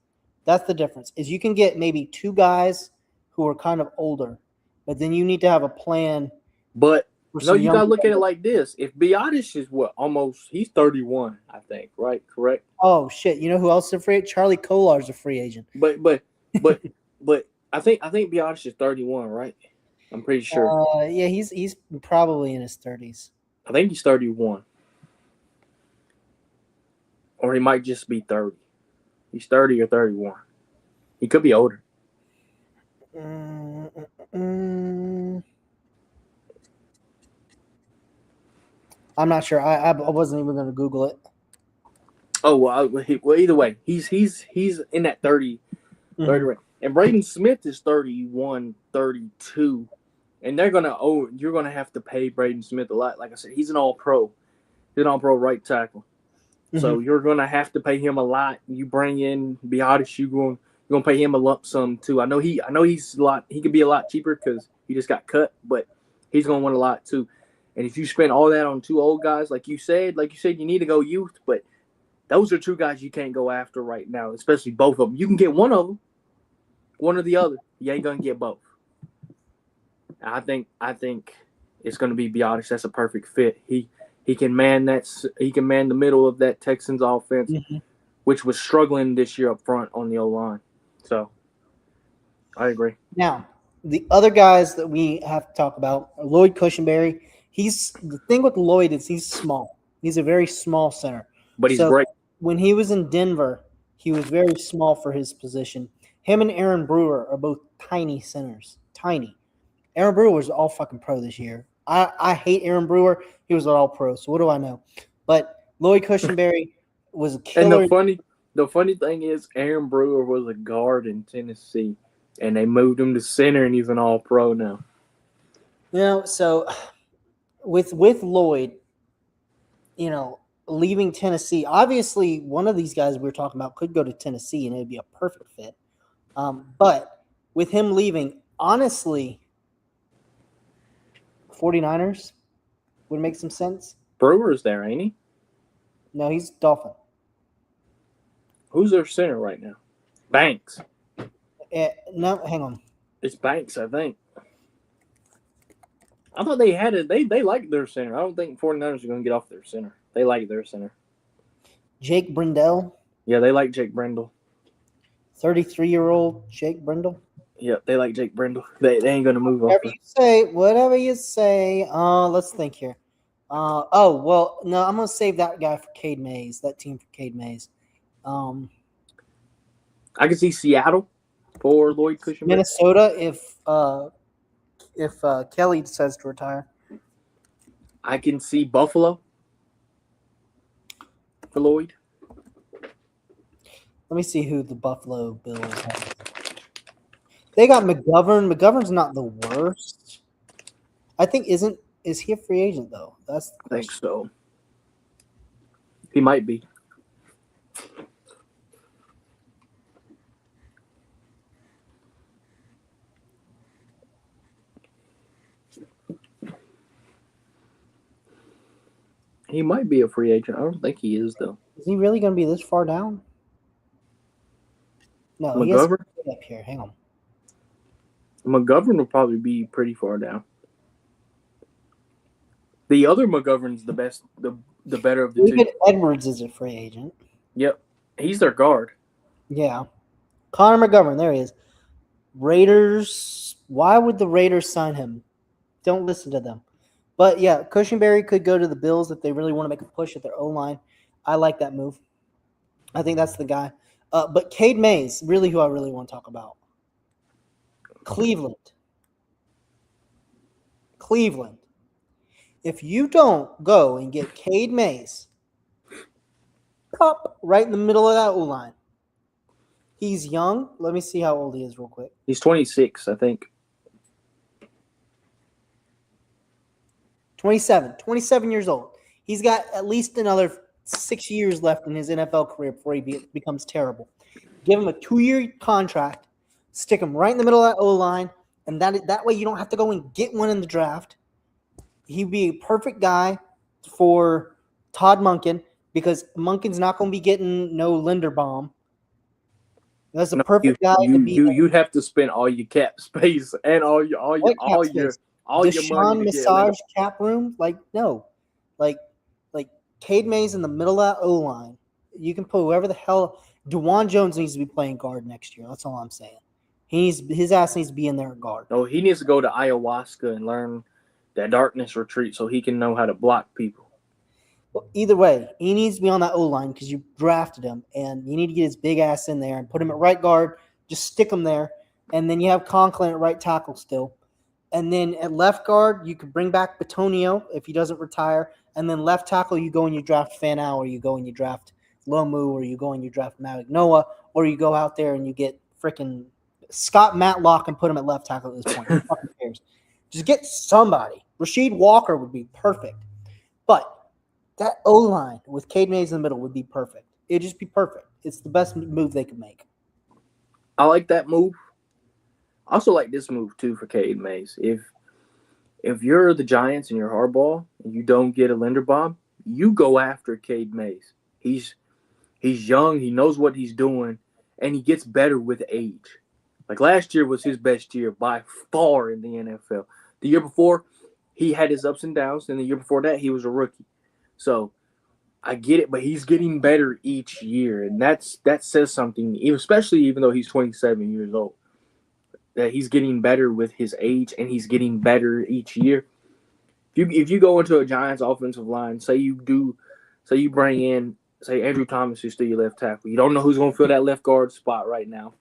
Is you can get maybe two guys who are kind of older, but then you need to have a plan. But no, you gotta look at it like this. If Biadasz is he's 31, I think, right? Correct? Oh shit! You know who else is a free agent? Charlie Kolar's a free agent. But I think Biadasz is 31, right? I'm pretty sure. Yeah, he's probably in his 30s. I think he's 31, or he might just be 30. He's 30 or 31. He could be older. I'm not sure. I wasn't even going to Google it. Oh well, either way, he's in that 30 range. And Braden Smith is 31, 32, and you're gonna have to pay Braden Smith a lot. Like I said, he's an all-pro. He's an all-pro right tackle. So you're gonna have to pay him a lot. You bring in Biadasz, you're gonna pay him a lump sum too. I know he's a lot. He could be a lot cheaper because he just got cut, but he's gonna want a lot too. And if you spend all that on two old guys, like you said, you need to go youth, but those are two guys you can't go after right now, especially both of them. You can get one of them, one or the other. You ain't gonna get both. I think it's gonna be Biadasz. That's a perfect fit. He can man the middle of that Texans offense, which was struggling this year up front on the O-line. So I agree. Now, the other guys that we have to talk about are Lloyd Cushenberry. The thing with Lloyd is he's small. He's a very small center. But he's great. When he was in Denver, he was very small for his position. Him and Aaron Brewer are both tiny centers. Tiny. Aaron Brewer was all fucking pro this year. I hate Aaron Brewer. He was an all pro. So what do I know? But Lloyd Cushenberry was a killer. And the funny thing is Aaron Brewer was a guard in Tennessee, and they moved him to center, and he's an all pro now. You know, so with Lloyd, you know, leaving Tennessee, obviously one of these guys we were talking about could go to Tennessee, and it'd be a perfect fit. But with him leaving, honestly, 49ers would make some sense. Brewer's there, ain't he? No, he's Dolphin. Who's their center right now? Banks. No, hang on. It's Banks, I think. I thought they had it. They liked their center. I don't think 49ers are going to get off their center. They like their center. Jake Brendel. Yeah, they like Jake Brendel. 33-year-old Jake Brendel. Yeah, they like Jake Brendel. They ain't going to move Whatever off. you say. Whatever you say. Let's think here. No, I'm going to save that guy for Cade Mays. That team for Cade Mays. I can see Seattle for Lloyd Cushenberry. Minnesota if Kelly decides to retire. I can see Buffalo for Lloyd. Let me see who the Buffalo Bills have. They got McGovern. McGovern's not the worst. I think is he a free agent though? That's the I think question. so. He might be. He might be a free agent. I don't think he is though. Is he really going to be this far down? No, he has McGovern? up here. Hang on. McGovern will probably be pretty far down. The other McGovern's the best, the better of the two. David Edwards is a free agent. Yep, he's their guard. Yeah. Connor McGovern, there he is. Raiders. Why would the Raiders sign him? Don't listen to them. But yeah, Cushenberry could go to the Bills if they really want to make a push at their O-line. I like that move. I think that's the guy. But Cade Mays, really who I really want to talk about. Cleveland. If you don't go and get Cade Mays, pop right in the middle of that O-line. He's young. Let me see how old he is real quick. He's 26, I think. 27 years old. He's got at least another 6 years left in his NFL career before he becomes terrible. Give him a 2-year contract, stick him right in the middle of that O-line, and that way you don't have to go and get one in the draft. He'd be a perfect guy for Todd Monken because Monken's not going to be getting no Linderbaum. That's the perfect guy to be. You'd have to spend all your cap space and all your Deshaun money. massage cap room, no, like Cade Mays in the middle of that O-line. You can put whoever the hell. DeJuan Jones needs to be playing guard next year. That's all I'm saying. His ass needs to be in there at guard. No, he needs to go to ayahuasca and learn that darkness retreat so he can know how to block people. Well, either way, he needs to be on that O-line because you drafted him, and you need to get his big ass in there and put him at right guard. Just stick him there, and then you have Conklin at right tackle still. And then at left guard, you could bring back Bitonio if he doesn't retire. And then left tackle, you go and you draft Fanow, or you go and you draft Lomu, or you go and you draft Noah, or you go out there and you get freaking Scott Matlock and put him at left tackle at this point. Who fucking cares? Just get somebody. Rasheed Walker would be perfect. But that O-line with Cade Mays in the middle would be perfect. It'd just be perfect. It's the best move they could make. I like that move. I also like this move too for Cade Mays. If you're the Giants and you're Harbaugh and you don't get a Linderbaum, you go after Cade Mays. He's young, he knows what he's doing, and he gets better with age. Like last year was his best year by far in the NFL. The year before, he had his ups and downs, and the year before that, he was a rookie. So I get it, but he's getting better each year, and that says something, especially even though he's 27 years old. That he's getting better with his age, and he's getting better each year. If you go into a Giants offensive line, say you bring in, say Andrew Thomas is still your left tackle. You don't know who's going to fill that left guard spot right now.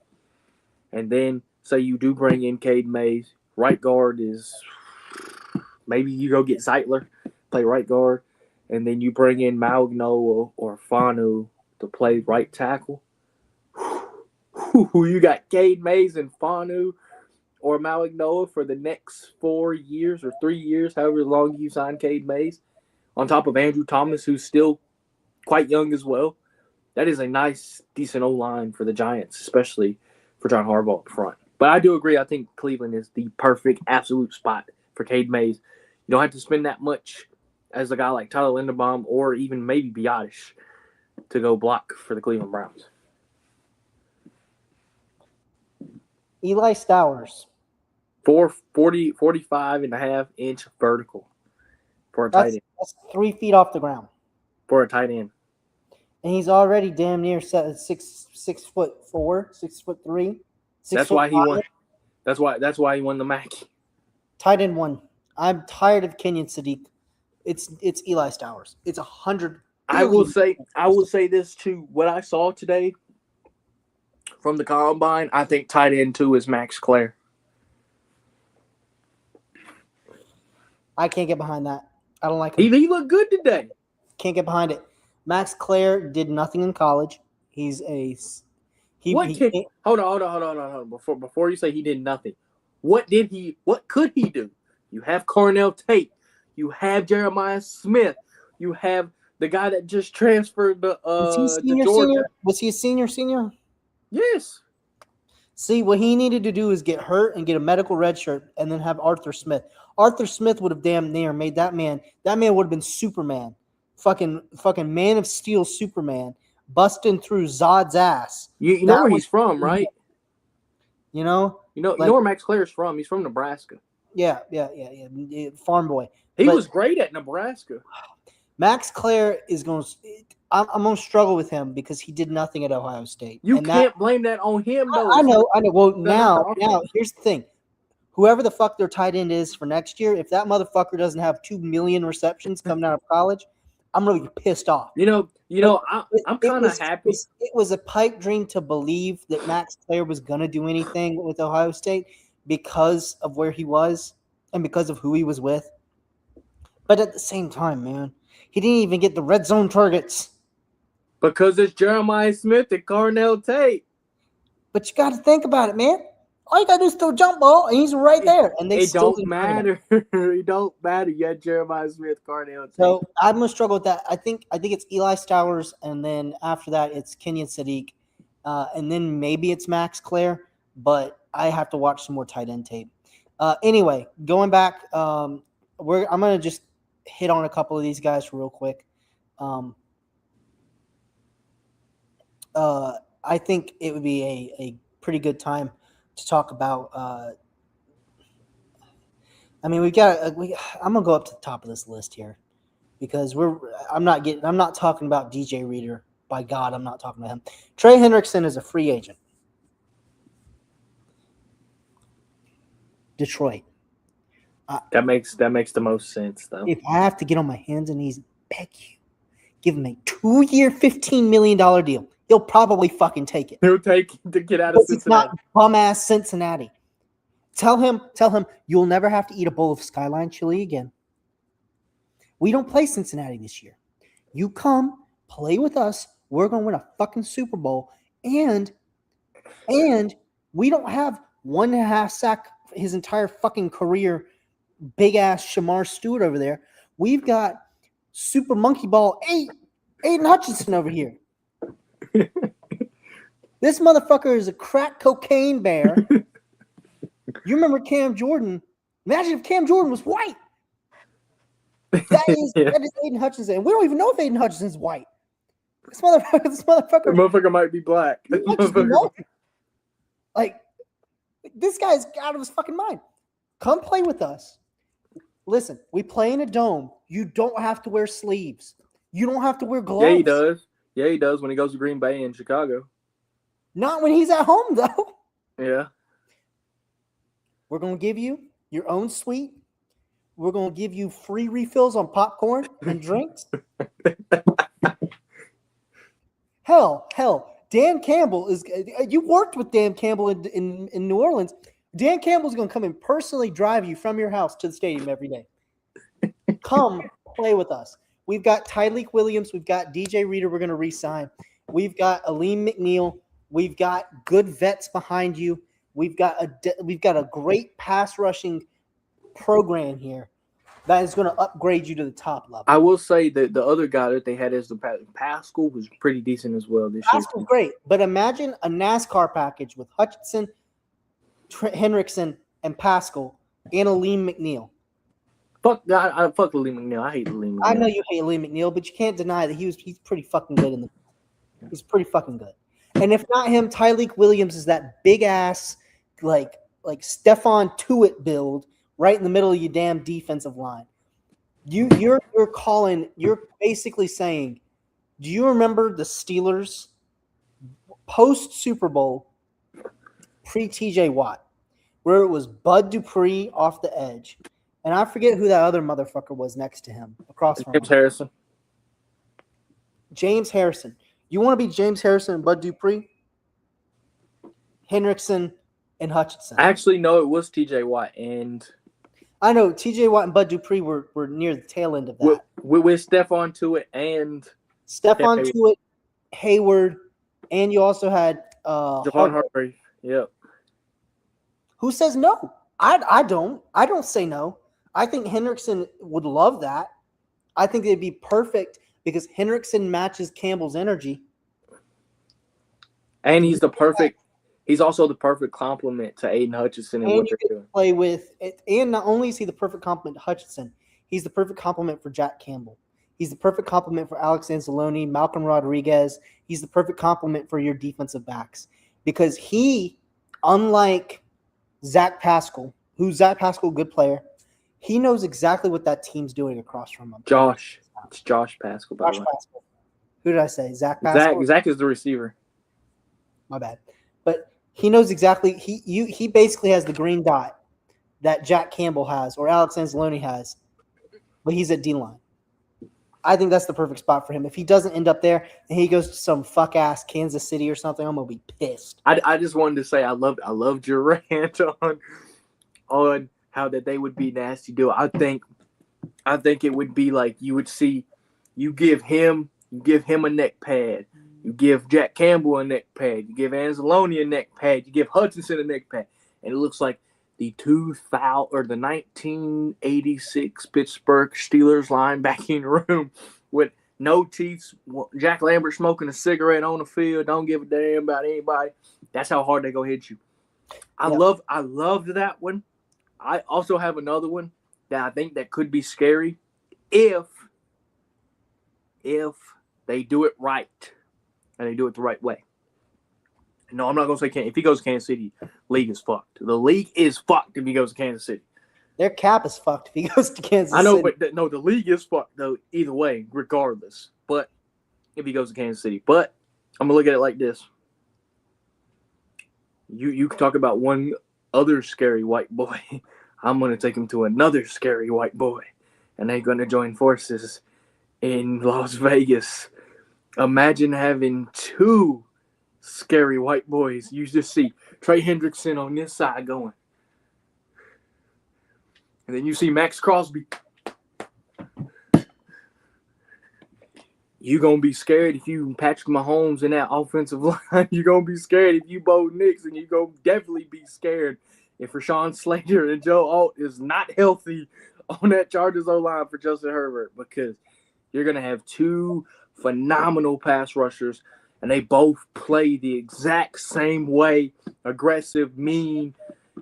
And then say you do bring in Cade Mays. Right guard is maybe you go get Zeitler, play right guard, and then you bring in Maligno or Fanu to play right tackle. You got Cade Mays and Fanu or Malignoa for the next 4 years or 3 years, however long you sign Cade Mays, on top of Andrew Thomas, who's still quite young as well. That is a nice, decent O-line for the Giants, especially for John Harbaugh up front. But I do agree. I think Cleveland is the perfect, absolute spot for Cade Mays. You don't have to spend that much as a guy like Tyler Linderbaum or even maybe Biotish to go block for the Cleveland Browns. Eli Stowers. 45.5-inch vertical for a tight end. That's 3 feet off the ground. For a tight end. And he's already damn near 6'4", 6'3". That's why he won. That's why he won the Mackey. Tight end 1. I'm tired of Kenyon Sadiq. It's Eli Stowers. It's 100. I will say this too. What I saw today from the combine, I think tight end 2 is Max Clare. I can't get behind that. I don't like him. He looked good today. Can't get behind it. Max Clare did nothing in college. He's a hold on. Before you say he did nothing, what could he do? You have Cornell Tate. You have Jeremiah Smith. You have the guy that just transferred to Georgia. Was he a senior? Yes. See, what he needed to do is get hurt and get a medical red shirt and then have Arthur Smith. Arthur Smith would have damn near made that man. That man would have been Superman. Fucking Man of Steel Superman busting through Zod's ass. You know where he's from, right? You know where Max Clare's from. He's from Nebraska. Yeah. Farm boy. He was great at Nebraska. Max Clare is going to – I'm going to struggle with him because he did nothing at Ohio State. You can't blame that on him, though. I know. Well, now, here's the thing. Whoever the fuck their tight end is for next year, if that motherfucker doesn't have 2 million receptions coming out of college, I'm really pissed off. I'm kind of happy. It was a pipe dream to believe that Max Clare was going to do anything with Ohio State because of where he was and because of who he was with. But at the same time, man, he didn't even get the red zone targets. Because it's Jeremiah Smith and Cornell Tate. But you got to think about it, man. All you got to do is throw a jump ball, and he's right there. And it don't matter. It don't matter. You had Jeremiah Smith, Cornell Tate. So I'm going to struggle with that. I think it's Eli Stowers, and then after that, it's Kenyon Sadiq. And then maybe it's Max Clare, but I have to watch some more tight end tape. Anyway, going back, I'm going to just hit on a couple of these guys real quick. I think it would be a pretty good time to talk about. I'm gonna go up to the top of this list here because I'm not talking about DJ Reader. By God, I'm not talking about him. Trey Hendrickson is a free agent. Detroit. That makes the most sense, though. If I have to get on my hands and knees, beg you, give him a 2-year, $15 million deal. He'll probably fucking take it. He'll take to get out of Cincinnati. It's not bum-ass Cincinnati. Tell him you'll never have to eat a bowl of Skyline chili again. We don't play Cincinnati this year. You come, play with us. We're going to win a fucking Super Bowl. And we don't have 1.5 sack his entire fucking career, big-ass Shamar Stewart over there. We've got Super Monkey Ball Aiden Hutchinson over here. This motherfucker is a crack cocaine bear. You remember Cam Jordan? Imagine if Cam Jordan was white. That is Aiden Hutchinson. And we don't even know if Aiden Hutchinson's white. This motherfucker might be black. Like, this guy's out of his fucking mind. Come play with us. Listen, we play in a dome. You don't have to wear sleeves. You don't have to wear gloves. Yeah, he does. Yeah, he does when he goes to Green Bay and Chicago. Not when he's at home, though. Yeah. We're going to give you your own suite. We're going to give you free refills on popcorn and drinks. Hell. Dan Campbell is – you worked with Dan Campbell in New Orleans. Dan Campbell's going to come and personally drive you from your house to the stadium every day. Come play with us. We've got Tyleek Williams. We've got DJ Reader we're going to re-sign. We've got Aleem McNeil. We've got good vets behind you. We've got a great pass rushing program here that is going to upgrade you to the top level. I will say that the other guy that they had as the Pascal was pretty decent as well this year. Pascal's great, but imagine a NASCAR package with Hutchinson, Hendrickson, and Pascal and Aleem McNeil. Fuck, I fuck Lee McNeil. I hate Lee McNeil. I know you hate Lee McNeil, but you can't deny that he's pretty fucking good he's pretty fucking good. And if not him, Tyreek Williams is that big ass like Stephon Tuitt build right in the middle of your damn defensive line. You're basically saying, do you remember the Steelers post Super Bowl pre TJ Watt, where it was Bud Dupree off the edge, and I forget who that other motherfucker was next to him across from James him. Harrison. James Harrison. You want to be James Harrison and Bud Dupree? Hendrickson and Hutchinson. Actually, no, it was TJ Watt and I know TJ Watt and Bud Dupree were near the tail end of that. with Stephon Tuitt and Stephon Tuitt, Hayward, and you also had Javon Hargrave. Yep. Who says no? I don't. I don't say no. I think Hendrickson would love that. I think it'd be perfect because Hendrickson matches Campbell's energy. And he's also the perfect complement to Aiden Hutchinson and what they're doing. Play with it, and not only is he the perfect complement to Hutchinson, he's the perfect complement for Jack Campbell. He's the perfect complement for Alex Anzalone, Malcolm Rodriguez. He's the perfect complement for your defensive backs because he, unlike Zach Pascal, who's Zach Pascal, good player, he knows exactly what that team's doing across from him. It's Josh Pascal. By the way. Pascal. Who did I say? Zach Pascal. Zach is the receiver. My bad. But he knows exactly. He basically has the green dot that Jack Campbell has or Alex Anzalone has, but he's at D-line. I think that's the perfect spot for him. If he doesn't end up there and he goes to some fuck ass Kansas City or something, I'm gonna be pissed. I just wanted to say I love Durant on how that they would be nasty deal. I think it would be like you give him a neck pad, you give Jack Campbell a neck pad, you give Anzalone a neck pad, you give Hutchinson a neck pad, and it looks like the 1986 Pittsburgh Steelers linebacking room with no teeth, Jack Lambert smoking a cigarette on the field, don't give a damn about anybody. That's how hard they go hit you. I loved that one. I also have another one that I think that could be scary if they do it right and they do it the right way. No, I'm not going to say Kansas. If he goes to Kansas City, league is fucked. The league is fucked if he goes to Kansas City. Their cap is fucked if he goes to Kansas City. I know, but the league is fucked, though, either way, regardless. But if he goes to Kansas City. But I'm going to look at it like this. You can talk about one other scary white boy. I'm going to take him to another scary white boy. And they're going to join forces in Las Vegas. Imagine having two scary white boys. You just see Trey Hendrickson on this side going. And then you see Max Crosby. You're going to be scared if you Patrick Mahomes in that offensive line. You're going to be scared if you Bo Nix. And you're going to definitely be scared if Rashawn Slater and Joe Alt is not healthy on that Chargers O-line for Justin Herbert. Because you're going to have two phenomenal pass rushers. And they both play the exact same way. Aggressive, mean,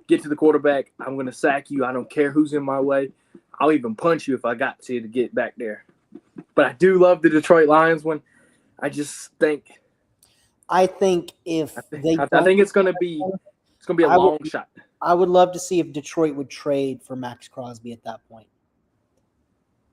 get to the quarterback. I'm going to sack you. I don't care who's in my way. I'll even punch you if I got to get back there. But I do love the Detroit Lions one. I just think. I think it's going to be a long shot. I would love to see if Detroit would trade for Max Crosby at that point,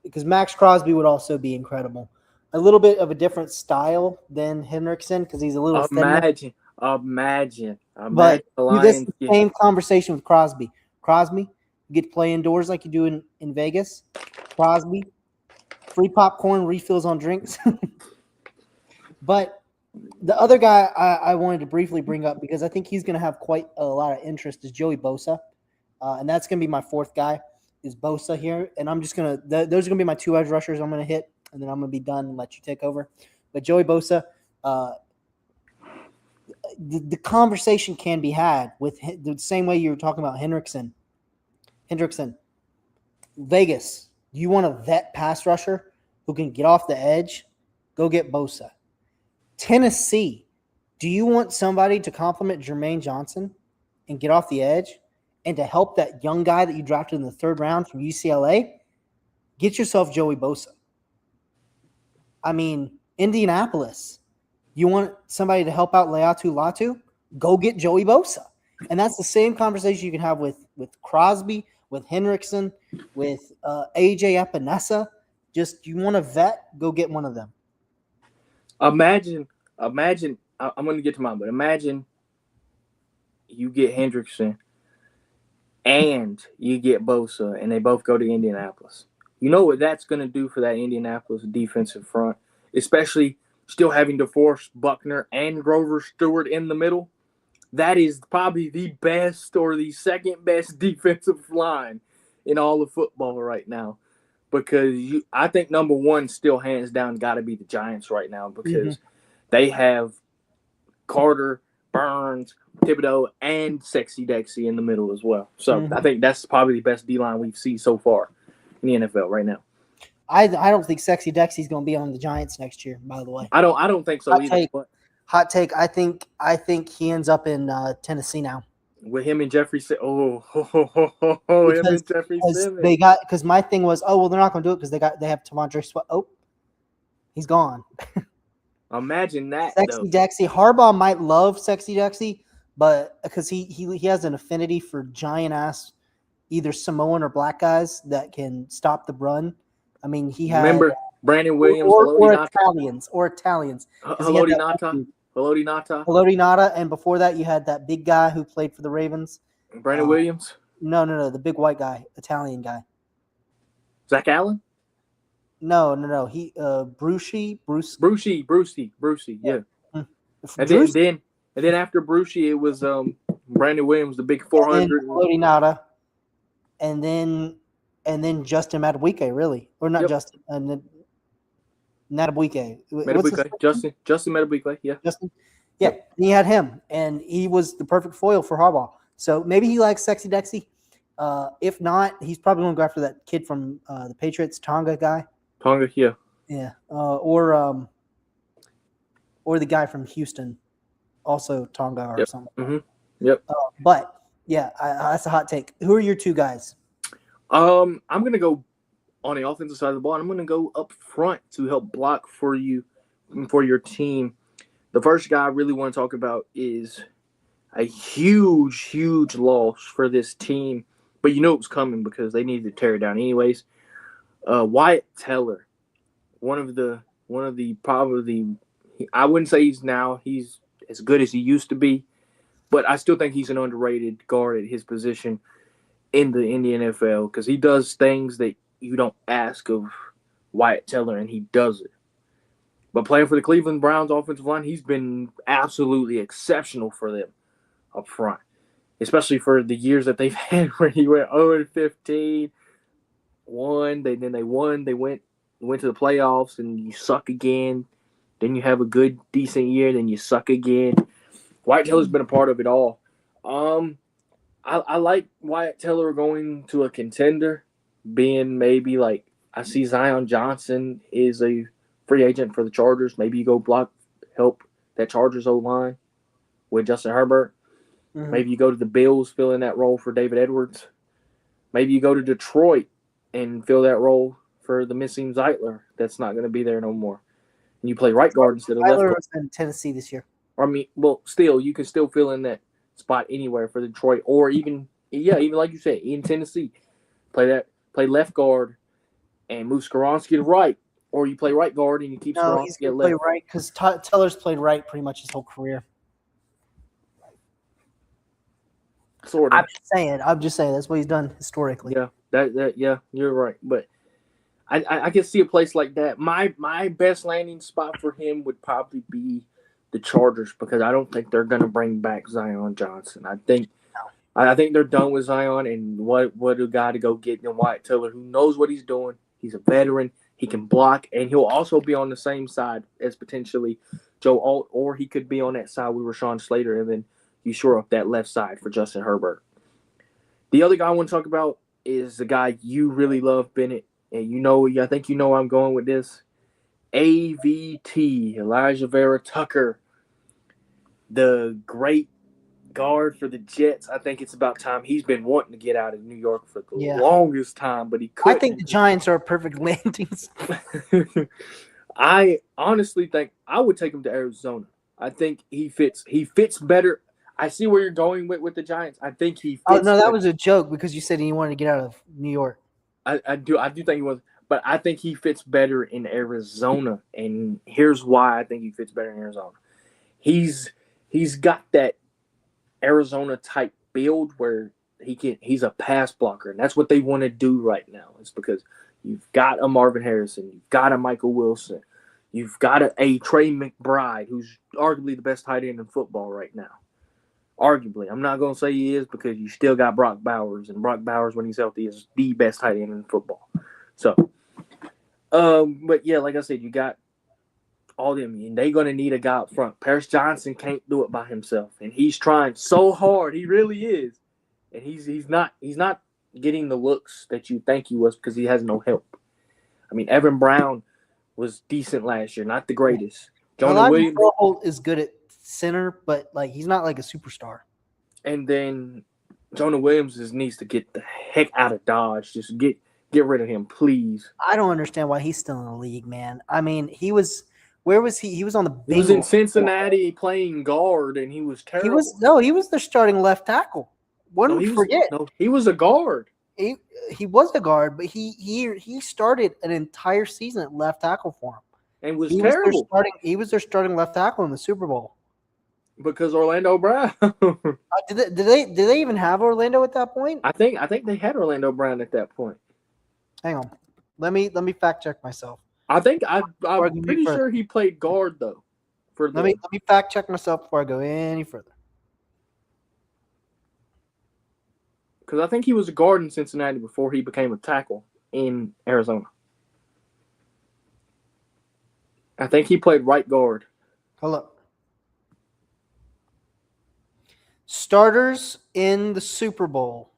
because Max Crosby would also be incredible. A little bit of a different style than Hendrickson because he's a little thinner. Imagine. But this is the same conversation with Crosby. Crosby, you get to play indoors like you do in Vegas. Crosby, free popcorn, refills on drinks. But the other guy I wanted to briefly bring up because I think he's going to have quite a lot of interest is Joey Bosa. And that's going to be my fourth guy is Bosa here. And I'm just going to – those are going to be my two edge rushers I'm going to hit. And then I'm going to be done and let you take over. But Joey Bosa, the conversation can be had with the same way you were talking about Hendrickson. Vegas, you want a vet pass rusher who can get off the edge? Go get Bosa. Tennessee, do you want somebody to complement Jermaine Johnson and get off the edge and to help that young guy that you drafted in the third round from UCLA? get yourself Joey Bosa. I mean, Indianapolis, you want somebody to help out Laiatu Latu? Go get Joey Bosa. And that's the same conversation you can have with Crosby, with Hendrickson, with AJ Epinesa. Just you want a vet, go get one of them. Imagine. I'm going to get to mine, but imagine you get Hendrickson and you get Bosa, and they both go to Indianapolis. You know what that's going to do for that Indianapolis defensive front, especially still having to force Buckner and Grover Stewart in the middle. That is probably the best or the second best defensive line in all of football right now. Because I think number one still hands down got to be the Giants right now because they have Carter, Burns, Thibodeau, and Sexy Dexy in the middle as well. So I think that's probably the best D-line we've seen so far in the NFL right now. I don't think Sexy Dexy's going to be on the Giants next year, by the way. I don't think so either. Hot take. I think he ends up in Tennessee now. With him and Jeffrey Simmons. Him and Jeffrey Simmons. Because my thing was, they're not going to do it because they have T'Vondre Sweat. He's gone. Imagine that. Sexy Dexy. Harbaugh might love Sexy Dexy, but because he has an affinity for giant ass, either Samoan or black guys that can stop the run. I mean, he had Brandon Williams or Italians. Haloti Nata, and before that you had that big guy who played for the Ravens. Brandon Williams? No, the big white guy, Italian guy. Zach Allen? No. He Bruce. Yeah. And then after Bruce, it was Brandon Williams, the big 400. Haloti Nata, and then Justin Madubuike, really, or not Justin, and then Madubuike. Justin Madubuike, yeah. Justin, yeah. He had him, and he was the perfect foil for Harbaugh. So maybe he likes Sexy Dexy. If not, he's probably going to go after that kid from the Patriots, Tonga guy. Tonga, yeah. Yeah, or the guy from Houston, also Tonga or something. Mm-hmm. Yep. But yeah, that's a hot take. Who are your two guys? I'm going to go on the offensive side of the ball, and I'm going to go up front to help block for you and for your team. The first guy I really want to talk about is a huge, huge loss for this team, but you know it was coming because they needed to tear it down anyways. Wyatt Teller, one of the probably, I wouldn't say he's as good as he used to be, but I still think he's an underrated guard at his position in the NFL because he does things that you don't ask of Wyatt Teller, and he does it. But playing for the Cleveland Browns offensive line, he's been absolutely exceptional for them up front, especially for the years that they've had where he went 0-15, won, they won, they went to the playoffs, and you suck again. Then you have a good, decent year, then you suck again. Wyatt Teller's been a part of it all. I like Wyatt Teller going to a contender, being maybe like I see Zion Johnson is a free agent for the Chargers. Maybe you go help that Chargers O-line with Justin Herbert. Mm-hmm. Maybe you go to the Bills, fill in that role for David Edwards. Maybe you go to Detroit and fill that role for the missing Zeitler that's not going to be there no more. And you play right guard instead of left guard. Zeitler was in Tennessee this year. I mean, well, still, you can still fill in that spot anywhere for Detroit, or even like you said, in Tennessee. Play left guard and move Skoronski to right, or you play right guard and you keep Skoronski at left. Play right because Teller's played right pretty much his whole career. Sort of. I'm just saying that's what he's done historically. Yeah, you're right. But I can see a place like that. My best landing spot for him would probably be the Chargers because I don't think they're going to bring back Zion Johnson. I think they're done with Zion, and what a guy to go get in Wyatt Teller who knows what he's doing. He's a veteran. He can block, and he'll also be on the same side as potentially Joe Alt, or he could be on that side with Rashawn Slater, and then you shore up that left side for Justin Herbert. The other guy I want to talk about is the guy you really love, Bennett, and I think you know where I'm going with this. AVT, Elijah Vera Tucker, the great guard for the Jets. I think it's about time. He's been wanting to get out of New York for the Yeah. longest time, but he I couldn't. think the Giants are a perfect landing spot. I honestly think I would take him to Arizona. I think he fits. He fits better. I see where you're going with the Giants. I think he fits. Oh no, that better. was a joke because you said he wanted to get out of New York. I do think he was, but I think he fits better in Arizona, and here's why I think he fits better in Arizona. He's got that Arizona type build where he's a pass blocker, and that's what they want to do right now. It's because you've got a Marvin Harrison, you've got a Michael Wilson, you've got a Trey McBride, who's arguably the best tight end in football right now. Arguably, I'm not going to say he is because you still got Brock Bowers, and Brock Bowers, when he's healthy, is the best tight end in football. So, but yeah, like I said, you got all them, and they're going to need a guy up front. Paris Johnson can't do it by himself, and he's trying so hard. He really is, and he's not getting the looks that you think he was because he has no help. I mean, Evan Brown was decent last year, not the greatest. Jonah Williams is good at center, but like he's not like a superstar. And then Jonah Williams needs to get the heck out of Dodge. Just get rid of him, please. I don't understand why he's still in the league, man. I mean, where was he? He was on the Bengals. He was in Cincinnati playing guard, and he was terrible. He was their starting left tackle. Forget. No, he was a guard. He was a guard, but he started an entire season at left tackle for him. And was terrible. He was their starting left tackle in the Super Bowl. Because Orlando Brown. Did they even have Orlando at that point? I think they had Orlando Brown at that point. Hang on. Let me fact check myself. I'm pretty sure he played guard though. Let me fact check myself before I go any further. Because I think he was a guard in Cincinnati before he became a tackle in Arizona. I think he played right guard. Hold up. Starters in the Super Bowl.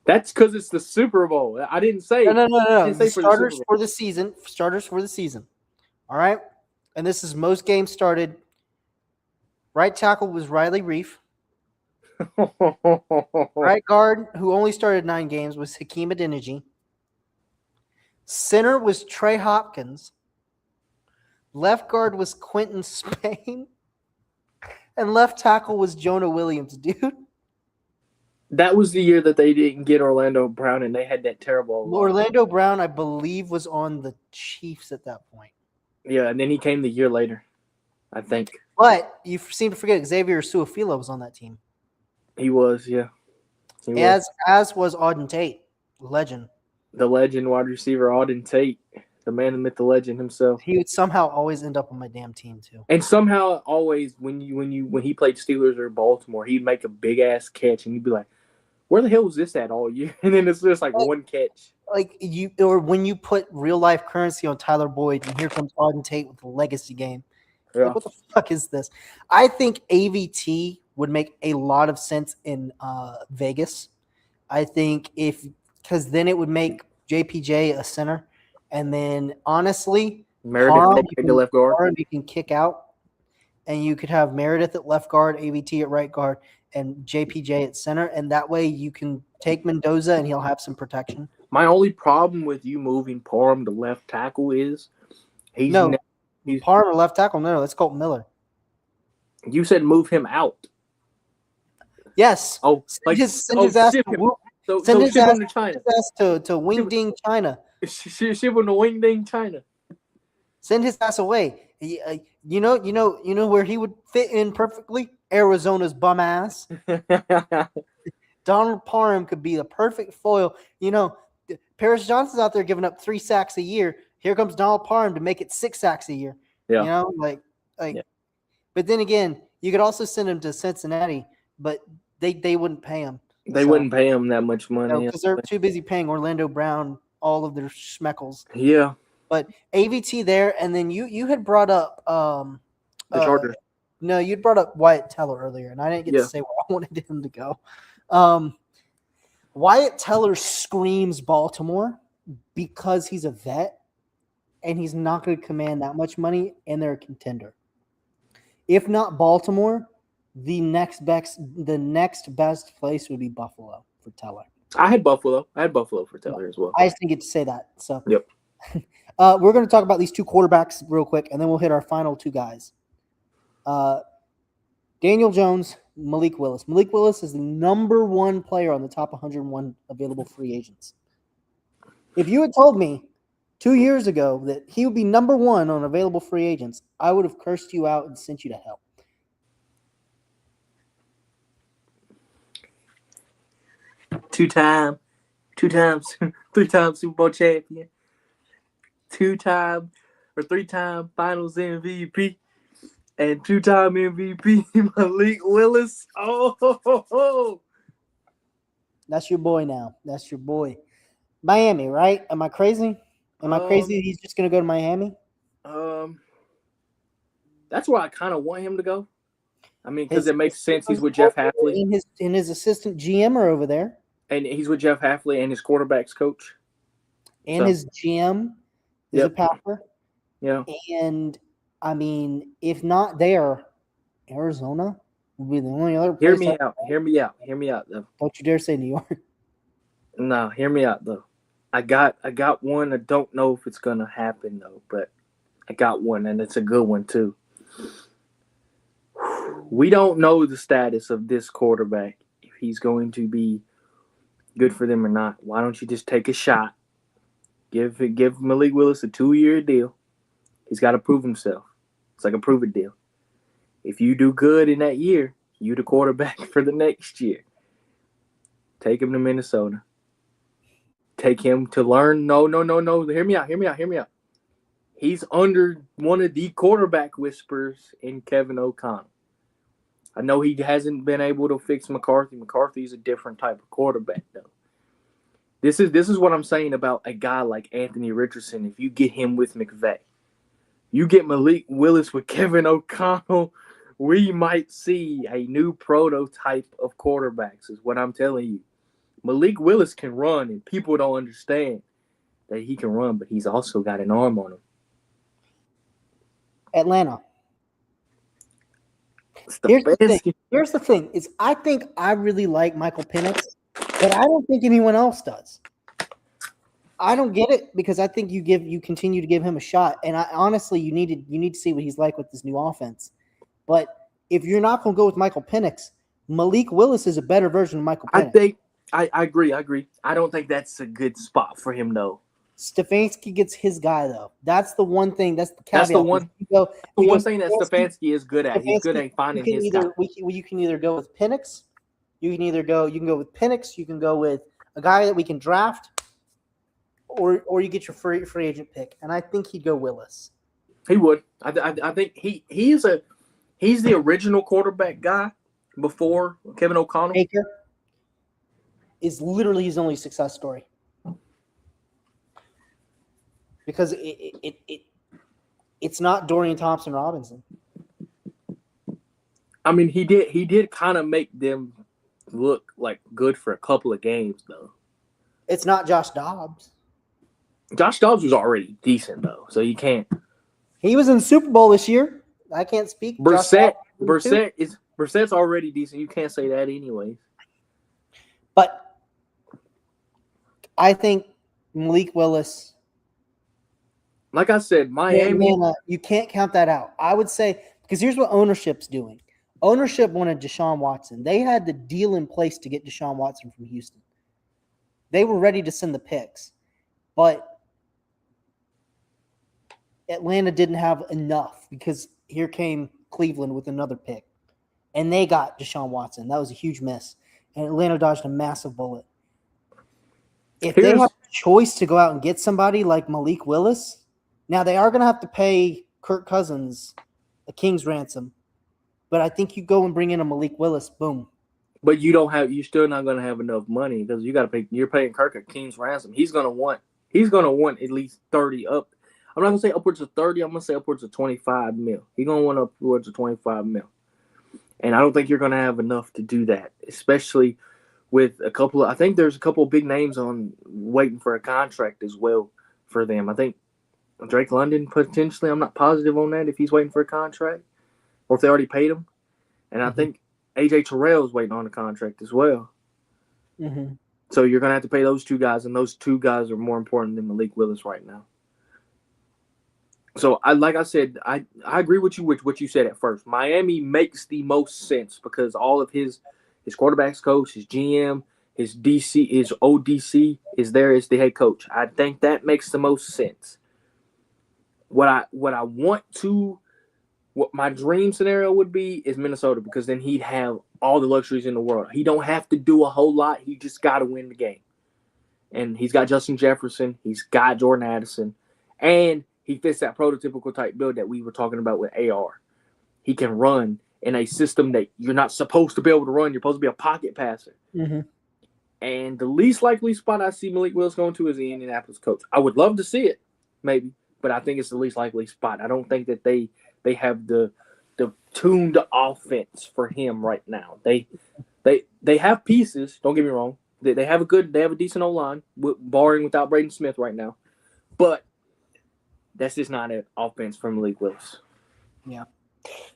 That's because it's the Super Bowl. I didn't say. No. Starters for the season. Starters for the season. All right. And this is most games started. Right tackle was Riley Reef. Right guard, who only started 9 games, was Hakeem Adeniji. Center was Trey Hopkins. Left guard was Quentin Spain. And left tackle was Jonah Williams, dude. That was the year that they didn't get Orlando Brown, and they had that terrible. Orlando Brown, I believe, was on the Chiefs at that point. Yeah, and then he came the year later, I think. But you seem to forget Xavier Su'a-Filo was on that team. He was, yeah. As was Auden Tate, legend. The legend wide receiver Auden Tate, the man, the myth, the legend himself. He would somehow always end up on my damn team too. And somehow, always when he played Steelers or Baltimore, he'd make a big ass catch, and you'd be like, "Where the hell was this at all year?" And then it's just like one catch. Or when you put real life currency on Tyler Boyd, and here comes Auden Tate with the legacy game. Yeah. Like, what the fuck is this? I think AVT would make a lot of sense in Vegas. I think because then it would make JPJ a center, and then honestly, Meredith at the left guard. You can kick out, and you could have Meredith at left guard, AVT at right guard, and JPJ at center, and that way you can take Mendoza and he'll have some protection. My only problem with you moving Parham to left tackle is Parham or left tackle. No, that's Colton Miller. You said move him out. Yes. Oh, send his ass to China. To Wingding, China. Ship him to Wingding, China. Send his ass away. You know where he would fit in perfectly? Arizona's bum ass. Donald Parham could be the perfect foil. You know, Paris Johnson's out there giving up 3 sacks a year. Here comes Donald Parham to make it 6 sacks a year. Yeah. You know, Yeah. But then again, you could also send him to Cincinnati, but they wouldn't pay him. They wouldn't pay him that much money. Because they're too busy paying Orlando Brown all of their schmeckles. Yeah. But AVT there, and then you had brought up the Chargers. No, you'd brought up Wyatt Teller earlier, and I didn't get to say where I wanted him to go. Wyatt Teller screams Baltimore because he's a vet, and he's not going to command that much money, and they're a contender. If not Baltimore, the next best place would be Buffalo for Teller. I had Buffalo. I had Buffalo for Teller as well. I just didn't get to say that. So, Yep. We're going to talk about these two quarterbacks real quick, and then we'll hit our final two guys. Daniel Jones, Malik Willis. Malik Willis is the number one player on the top 101 available free agents. If you had told me 2 years ago that he would be number one on available free agents, I would have cursed you out and sent you to hell. Two-time, 3-time Super Bowl champion, 2-time or 3-time Finals MVP, and 2-time MVP Malik Willis. Oh, That's your boy now. That's your boy. Miami, right? Am I crazy? Am I crazy he's just going to go to Miami? That's where I kind of want him to go. I mean, because it makes sense. He's with Jeff Hafley. And his assistant GM are over there. And he's with Jeff Hafley and his quarterback's coach. And his GM is a Packer. Yeah. And, I mean, if not there, Arizona would be the only other place. Hear me out, though. Don't you dare say New York. No, hear me out, though. I got one. I don't know if it's going to happen, though, but I got one, and it's a good one, too. We don't know the status of this quarterback, if he's going to be good for them or not. Why don't you just take a shot? Give Malik Willis a 2-year deal. He's got to prove himself. It's like a prove it deal. If you do good in that year, you the quarterback for the next year. Take him to Minnesota. Take him to learn. No. Hear me out. He's under one of the quarterback whispers in Kevin O'Connell. I know he hasn't been able to fix McCarthy. McCarthy's a different type of quarterback, though. This is what I'm saying about a guy like Anthony Richardson. If you get him with McVay, you get Malik Willis with Kevin O'Connell, we might see a new prototype of quarterbacks, is what I'm telling you. Malik Willis can run, and people don't understand that he can run, but he's also got an arm on him. Atlanta. Here's the thing is I think I really like Michael Penix, but I don't think anyone else does. I don't get it because I think you continue to give him a shot, and honestly you need to see what he's like with this new offense. But if you're not going to go with Michael Penix, Malik Willis is a better version of Michael Penix. I agree. I don't think that's a good spot for him, though. Stefanski gets his guy, though. That's the one thing. That's the caveat. That's the one thing that Stefanski is good at. He's good at finding his guy. You can either go with Penix. You can go with Penix. You can go with a guy that we can draft, or you get your free agent pick. And I think he'd go Willis. He would. I think he's the original quarterback guy before Kevin O'Connell. Baker is literally his only success story. Because it's not Dorian Thompson-Robinson. I mean, he did kind of make them look like good for a couple of games, though. It's not Josh Dobbs. Josh Dobbs was already decent, though, so you can't. He was in the Super Bowl this year. I can't speak. Brissett's already decent. You can't say that anyways. But I think Malik Willis. Like I said, Miami. You can't count that out. I would say, because here's what ownership's doing. Ownership wanted Deshaun Watson. They had the deal in place to get Deshaun Watson from Houston. They were ready to send the picks. But Atlanta didn't have enough because here came Cleveland with another pick. And they got Deshaun Watson. That was a huge miss. And Atlanta dodged a massive bullet. If they have a choice to go out and get somebody like Malik Willis, now they are going to have to pay Kirk Cousins a king's ransom. But I think you go and bring in a Malik Willis, boom. But you're still not going to have enough money because you're paying Kirk a king's ransom. He's going to want at least 30 up. I'm not going to say upwards of 30. I'm going to say upwards of 25 mil. He's going to want upwards of 25 mil. And I don't think you're going to have enough to do that, especially with I think there's a couple of big names on waiting for a contract as well for them. I think Drake London potentially. I'm not positive on that if he's waiting for a contract, or if they already paid him. And I Mhm. think AJ Terrell is waiting on a contract as well. Mm-hmm. So you're going to have to pay those two guys, and those two guys are more important than Malik Willis right now. So like I said, I agree with you with what you said at first. Miami makes the most sense because all of his quarterbacks coach, his GM, his DC, his ODC is there as the head coach. I think that makes the most sense. What my dream scenario would be is Minnesota, because then he'd have all the luxuries in the world. He don't have to do a whole lot. He just got to win the game. And he's got Justin Jefferson. He's got Jordan Addison. And he fits that prototypical type build that we were talking about with AR. He can run in a system that you're not supposed to be able to run. You're supposed to be a pocket passer. Mm-hmm. And the least likely spot I see Malik Willis going to is the Indianapolis Colts. I would love to see it, maybe, but I think it's the least likely spot. I don't think that they have the tuned offense for him right now. They have pieces. Don't get me wrong. They have a decent O-line, barring without Braden Smith right now, but that's just not an offense for Malik Willis. Yeah.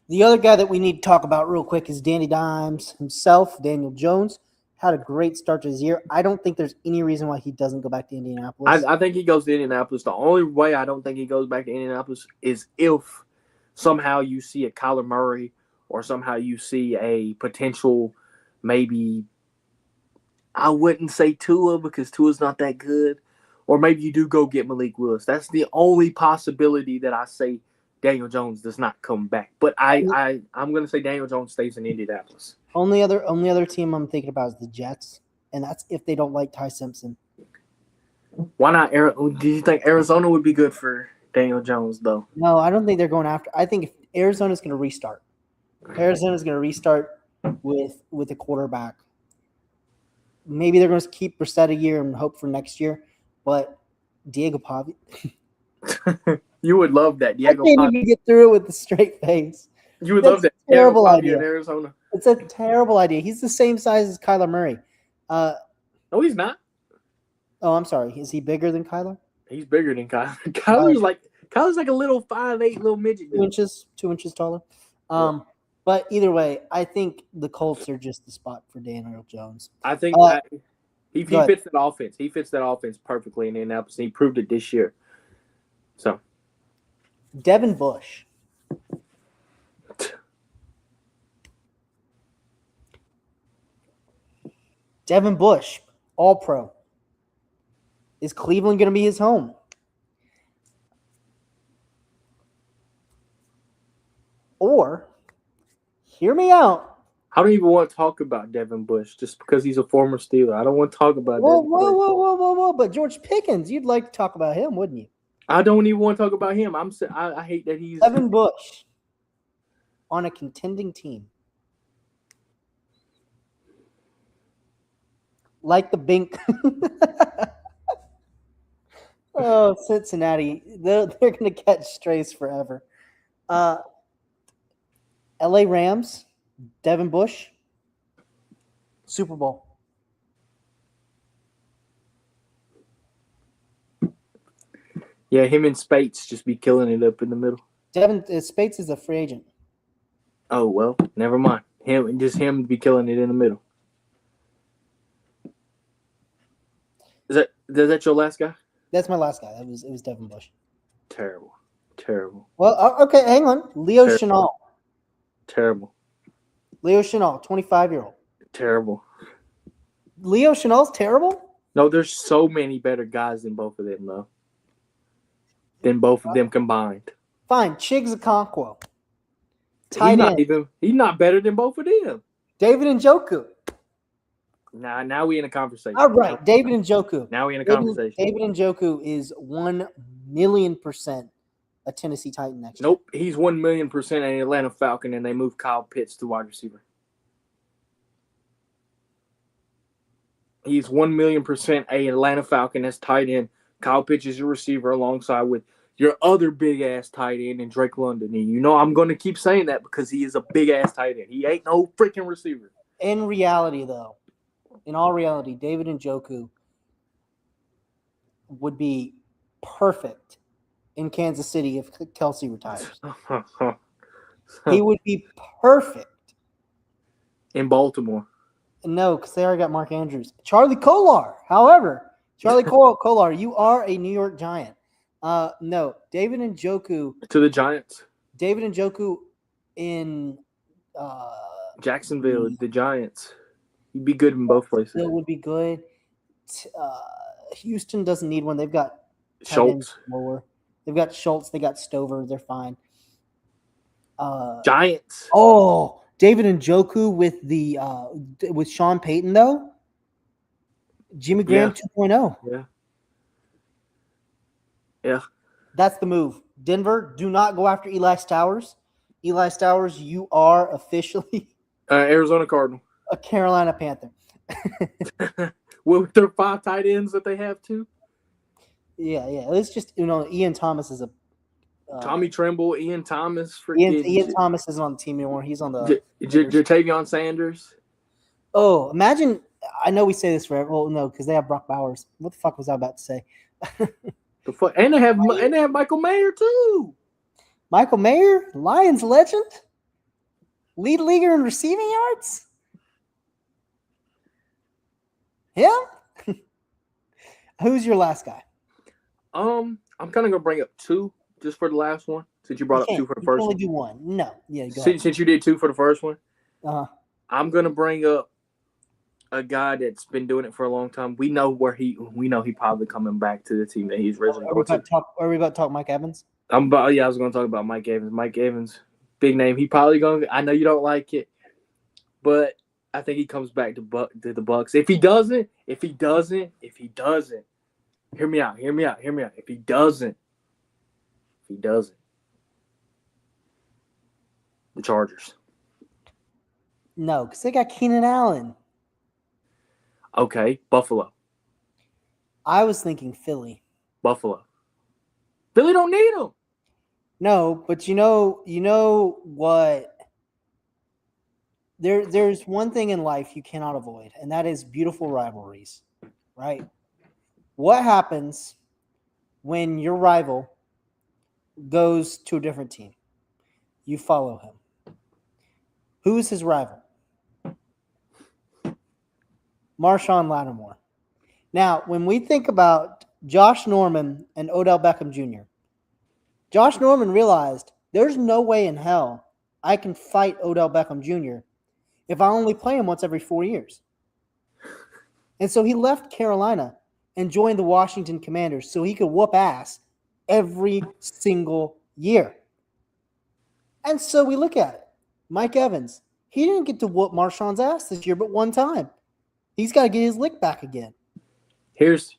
The other guy that we need to talk about real quick is Danny Dimes himself. Daniel Jones had a great start to his year. I don't think there's any reason why he doesn't go back to Indianapolis. I think he goes to Indianapolis. The only way I don't think he goes back to Indianapolis is if somehow you see a Kyler Murray or somehow you see a potential maybe – I wouldn't say Tua because Tua's not that good. Or maybe you do go get Malik Willis. That's the only possibility that I say Daniel Jones does not come back. But I'm going to say Daniel Jones stays in Indianapolis. Only other team I'm thinking about is the Jets, and that's if they don't like Ty Simpson. Why not? Do you think Arizona would be good for Daniel Jones, though? No, I don't think they're going after. I think if Arizona's going to restart. Arizona's going to restart with a quarterback. Maybe they're going to keep Brissett a year and hope for next year, but Diego Pavia. You would love that. Diego I can't even get through it with a straight face. You would love that. Terrible idea in Arizona. It's a terrible idea. He's the same size as Kyler Murray. No, he's not. Oh, I'm sorry. Is he bigger than Kyler? He's bigger than Kyler. Kyler's like a little 5'8" little midget. 2 inches taller. But either way, I think the Colts are just the spot for Daniel Jones. I think he fits that offense. He fits that offense perfectly in Indianapolis. He proved it this year. So, Devin Bush. Devin Bush, All-Pro. Is Cleveland going to be his home? Or, hear me out. I don't even want to talk about Devin Bush just because he's a former Steeler. I don't want to talk about Whoa. But George Pickens, you'd like to talk about him, wouldn't you? I don't even want to talk about him. I hate that he's Devin Bush on a contending team. Like the Bink. Oh, Cincinnati. They're going to catch strays forever. LA Rams, Devin Bush, Super Bowl. Yeah, him and Spates just be killing it up in the middle. Spates is a free agent. Oh, well, never mind. Him be killing it in the middle. Is that your last guy? That's my last guy. It was Devin Bush. Terrible. Well, okay, hang on. Leo Chenal. Terrible. Leo Chenal, 25-year-old. Terrible. Leo Chenal's terrible? No, there's so many better guys than both of them, though. Than both of them combined. Fine. Chiggs Okonkwo. Tight end. He's not better than both of them. David Njoku. Now we in a conversation. All right, David Njoku. Now we in a conversation. David Njoku is 1,000,000% a Tennessee Titan next year. Nope, he's 1,000,000% an Atlanta Falcon, and they moved Kyle Pitts to wide receiver. He's 1,000,000% a Atlanta Falcon as tight end. Kyle Pitts is your receiver alongside with your other big ass tight end and Drake London. And you know I'm going to keep saying that because he is a big ass tight end. He ain't no freaking receiver. In reality, though, in all reality, David Njoku would be perfect in Kansas City if Kelsey retires. He would be perfect. In Baltimore. No, because they already got Mark Andrews. Charlie Kolar, however, Kolar, you are a New York Giant. No, David Njoku. To the Giants. David Njoku in Jacksonville, the Giants. He'd be good in both places. Still would be good. Houston doesn't need one. They've got Schultz. Lower. They've got Schultz. They got Stover. They're fine. Giants. Oh, David Njoku with Sean Payton though. Jimmy Graham 2.0. Yeah. Yeah. That's the move. Denver, do not go after Eli Stowers. Eli Stowers, you are officially Arizona Cardinal. A Carolina Panther. With their 5 tight ends that they have too. Yeah. It's just Ian Thomas is a Tommy Tremble, Ian Thomas. Ian Thomas isn't on the team anymore. He's on the Jatavion Sanders. Oh, imagine! I know we say this forever. Well, no, because they have Brock Bowers. What the fuck was I about to say? The fuck, and they have Michael Mayer too. Michael Mayer, Lions legend, lead leaguer in receiving yards. Him? Who's your last guy? I'm kind of gonna bring up 2 just for the last one, since you brought up 2 for the first one. Only do 1. No, yeah. Since you did 2 for the first one, I'm gonna bring up a guy that's been doing it for a long time. We know he probably coming back to the team that he's originally going to. Are we about to talk Mike Evans? I was going to talk about Mike Evans. Mike Evans, big name. He probably going to. I know you don't like it, but I think he comes back to the Bucs. If he doesn't, hear me out. If he doesn't, the Chargers. No, because they got Keenan Allen. Okay, Buffalo. I was thinking Philly. Buffalo. Philly don't need him. No, but you know what? There's one thing in life you cannot avoid, and that is beautiful rivalries, right? What happens when your rival goes to a different team? You follow him. Who's his rival? Marshawn Lattimore. Now, when we think about Josh Norman and Odell Beckham Jr., Josh Norman realized there's no way in hell I can fight Odell Beckham Jr. if I only play him once every 4 years. And so he left Carolina and joined the Washington Commanders so he could whoop ass every single year. And so we look at it. Mike Evans, he didn't get to whoop Marshawn's ass this year but one time. He's got to get his lick back again. Here's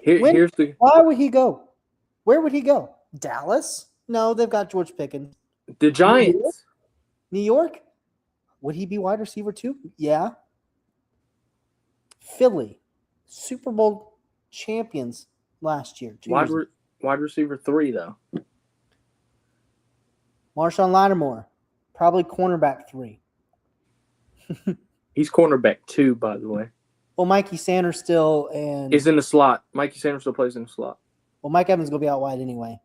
the. Why would he go? Where would he go? Dallas? No, they've got George Pickens. The Giants. New York? Would he be wide receiver too? Yeah. Philly, Super Bowl champions last year. Wide receiver 3 though. Marshawn Lattimore, probably cornerback 3. He's cornerback 2, by the way. Well, Mikey Sanders still is in the slot. Mikey Sanders still plays in the slot. Well, Mike Evans is going to be out wide anyway.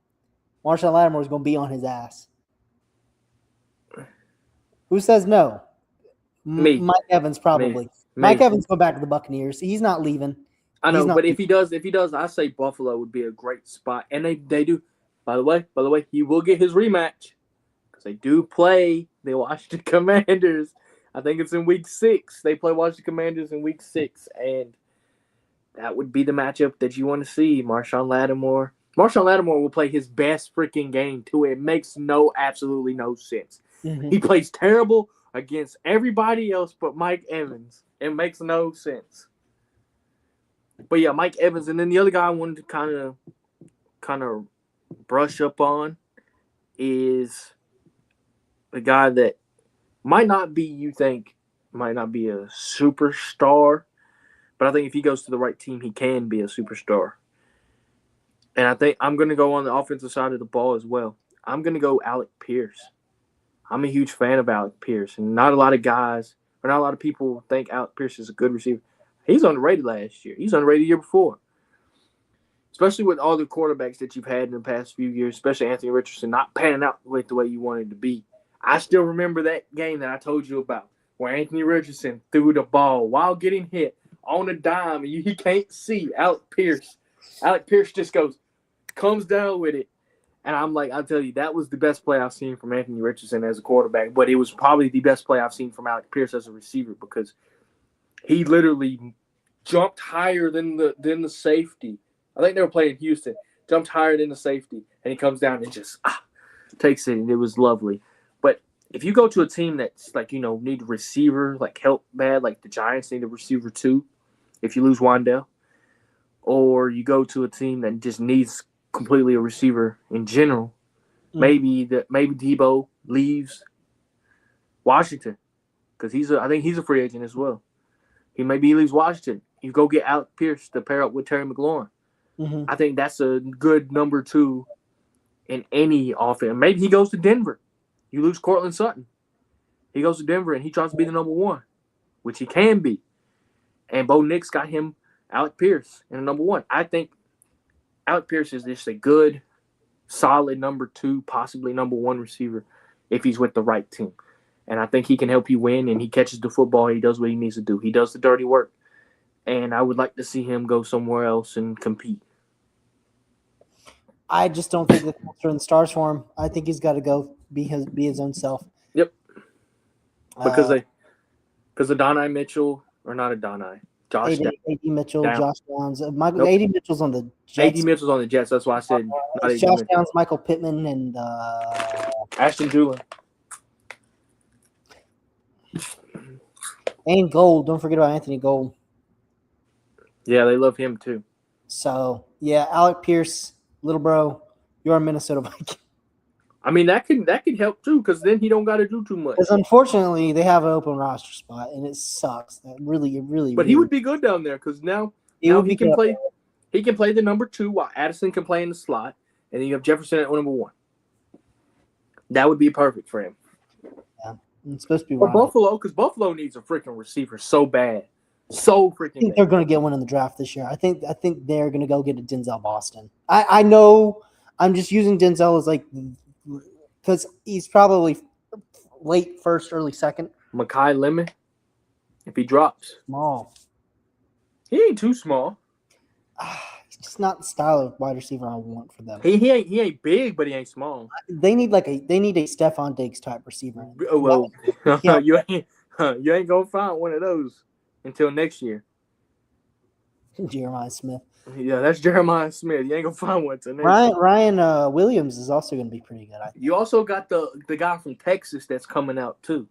Marshawn Lattimore is going to be on his ass. Who says no? Me. Mike Evans probably. Me. Mike Evans going back to the Buccaneers. He's not leaving. I know, but if he does, I say Buffalo would be a great spot. And they do. By the way, he will get his rematch because they do play the Washington Commanders. I think it's in week 6. They play Washington Commanders in week 6, and that would be the matchup that you want to see. Marshawn Lattimore. Marshawn Lattimore will play his best freaking game too. It makes absolutely no sense. Mm-hmm. He plays terrible against everybody else but Mike Evans. It makes no sense. But yeah, Mike Evans, and then the other guy I wanted to kind of brush up on is the guy that might not be a superstar, but I think if he goes to the right team, he can be a superstar. And I think I'm going to go on the offensive side of the ball as well. I'm going to go Alec Pierce. I'm a huge fan of Alec Pierce, and not a lot of people think Alec Pierce is a good receiver. He's underrated last year. He's underrated the year before. Especially with all the quarterbacks that you've had in the past few years, especially Anthony Richardson not panning out the way you wanted to be. I still remember that game that I told you about where Anthony Richardson threw the ball while getting hit on a dime, and he can't see Alec Pierce. Alec Pierce just comes down with it. And I'm like, I'll tell you, that was the best play I've seen from Anthony Richardson as a quarterback. But it was probably the best play I've seen from Alec Pierce as a receiver because he literally jumped higher than the safety. I think they were playing Houston. Jumped higher than the safety, and he comes down and just takes it, and it was lovely. But if you go to a team that's like, need a receiver, like help bad, like the Giants need a receiver too, if you lose Wandell, or you go to a team that just needs completely a receiver in general, maybe Debo leaves Washington because I think he's a free agent as well. He leaves Washington. You go get Alec Pierce to pair up with Terry McLaurin. Mm-hmm. I think that's a good number 2 in any offense. Maybe he goes to Denver. You lose Cortland Sutton. He goes to Denver and he tries to be the number 1, which he can be. And Bo Nix got him Alec Pierce in the number 1. I think Alec Pierce is just a good, solid number 2, possibly number 1 receiver if he's with the right team. And I think he can help you win, and he catches the football. He does what he needs to do. He does the dirty work. And I would like to see him go somewhere else and compete. I just don't think the culture in the stars for him. I think he's got to go be his own self. Yep. Because of Adonai Mitchell, or not Adonai, Josh A.D. Mitchell, Downs. Josh Downs. A.D. Mitchell's on the Jets. A.D. Mitchell's on the Jets. That's why I said not A.D. Josh Mitchell. Downs, Michael Pittman, and Ashton Dulin. and Gold. Don't forget about Anthony Gold. Yeah, they love him too. So, yeah, Alec Pierce, little bro, you're a Minnesota Viking. I mean, that can help too, because then he don't got to do too much. Because unfortunately, they have an open roster spot, and it sucks. That really. But he would be good down there because now he can play. He can play the number 2 while Addison can play in the slot, and then you have Jefferson at number 1. That would be perfect for him. Yeah, it's supposed to be. But Buffalo, because Buffalo needs a freaking receiver so bad, so freaking. I think they're going to get one in the draft this year. I think they're going to go get a Denzel Boston. I know. I'm just using Denzel as like. Because he's probably late first, early second. Mekhi Lemon, if he drops. Small. He ain't too small. He's just not the style of wide receiver I want for them. He ain't big, but he ain't small. They need a Stephon Diggs type receiver. Oh, well, you ain't gonna find one of those until next year. Jeremiah Smith. Yeah, that's Jeremiah Smith. You ain't gonna find one until next year. Ryan Williams is also gonna be pretty good. I think. You also got the guy from Texas that's coming out too.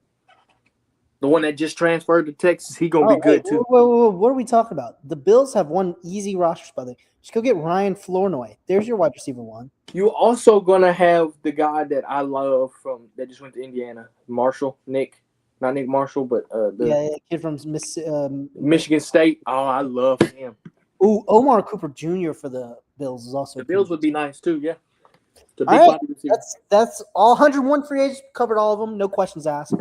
The one that just transferred to Texas, he gonna be good too. Whoa, what are we talking about? The Bills have one easy roster spot. Just go get Ryan Flournoy. There's your wide receiver 1. You also gonna have the guy that I love that just went to Indiana, Marshall, not Nick Marshall, but the kid from Michigan State. Oh, I love him. Ooh, Omar Cooper Jr. for the Bills is also. The Bills would be nice too, yeah. All right, that's all 101 free agents, covered all of them, no questions asked.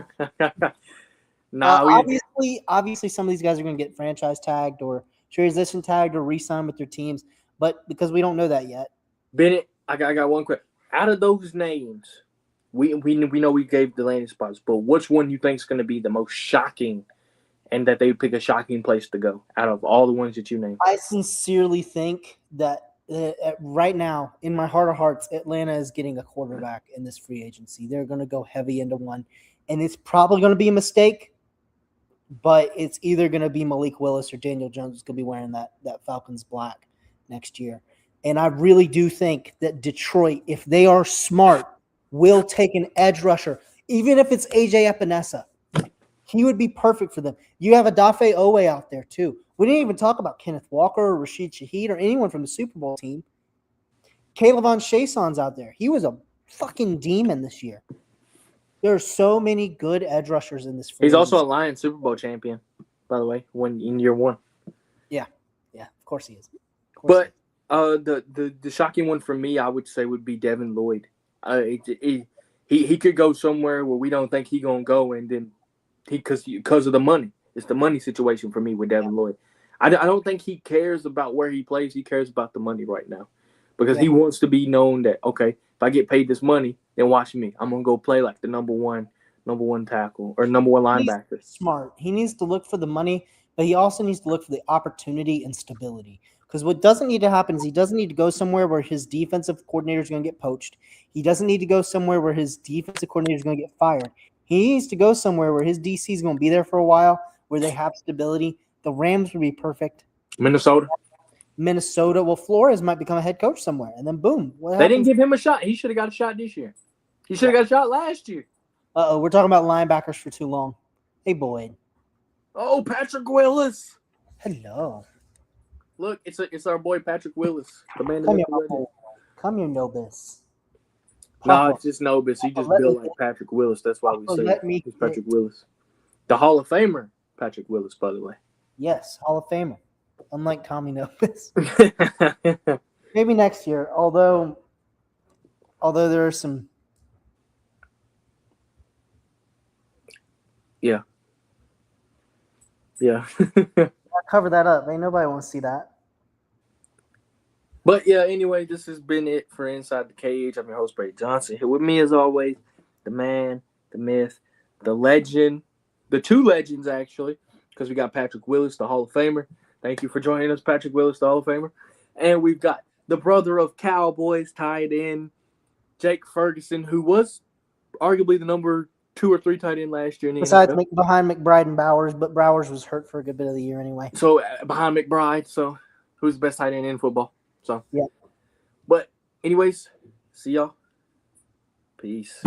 Obviously, some of these guys are going to get franchise tagged or transition tagged or re-signed with their teams, but because we don't know that yet. Bennett, I got one question. Out of those names, we know we gave the landing spots, but which one you think is going to be the most shocking, and that they pick a shocking place to go out of all the ones that you named? I sincerely think that right now, in my heart of hearts, Atlanta is getting a quarterback in this free agency. They're going to go heavy into one, and it's probably going to be a mistake. But it's either going to be Malik Willis or Daniel Jones is going to be wearing that Falcons black next year. And I really do think that Detroit, if they are smart, will take an edge rusher, even if it's A.J. Epinesa. He would be perfect for them. You have Odafe Owe out there, too. We didn't even talk about Kenneth Walker or Rashid Shaheed or anyone from the Super Bowl team. Kayvon Chasson's out there. He was a fucking demon this year. There are so many good edge rushers in this. He's also a Lions Super Bowl champion, by the way, in year 1. Yeah, of course he is. But the shocking one for me, I would say, would be Devin Lloyd. He could go somewhere where we don't think he's gonna go, and then because of the money, it's the money situation for me with Devin Lloyd. I don't think he cares about where he plays. He cares about the money right now, because he wants to be known that, okay, if I get paid this money, then watch me. I'm gonna go play like the number one tackle or number one linebacker. Smart. He needs to look for the money, but he also needs to look for the opportunity and stability. Because what doesn't need to happen is he doesn't need to go somewhere where his defensive coordinator is going to get poached. He doesn't need to go somewhere where his defensive coordinator is going to get fired. He needs to go somewhere where his DC is going to be there for a while, where they have stability. The Rams would be perfect. Minnesota. Well, Flores might become a head coach somewhere, and then boom. They didn't give him a shot. He should have got a shot this year. He should have got a shot last year. We're talking about linebackers for too long. Hey, Boyd. Oh, Patrick Willis. Hello. Look, it's our boy Patrick Willis, the man. Come here, Nobis. No, it's just Nobis. He just built like Patrick Willis. That's why we say he's Patrick Willis. The Hall of Famer, Patrick Willis, by the way. Yes, Hall of Famer. Unlike Tommy Nobis. Maybe next year, although there are some. Yeah. I'll cover that up. Ain't nobody want to see that. But yeah, anyway, this has been it for Inside the Cage. I'm your host, Brady Johnson. Here with me, as always, the man, the myth, the legend, the two legends, actually, because we got Patrick Willis, the Hall of Famer. Thank you for joining us, Patrick Willis, the Hall of Famer. And we've got the brother of Cowboys tight end, Jake Ferguson, who was arguably the number 2 or 3 tight end last year in the Besides, NFL. behind McBride and Bowers, but Bowers was hurt for a good bit of the year anyway. So behind McBride, so who's the best tight end in football? So yeah. But anyways, see y'all. Peace.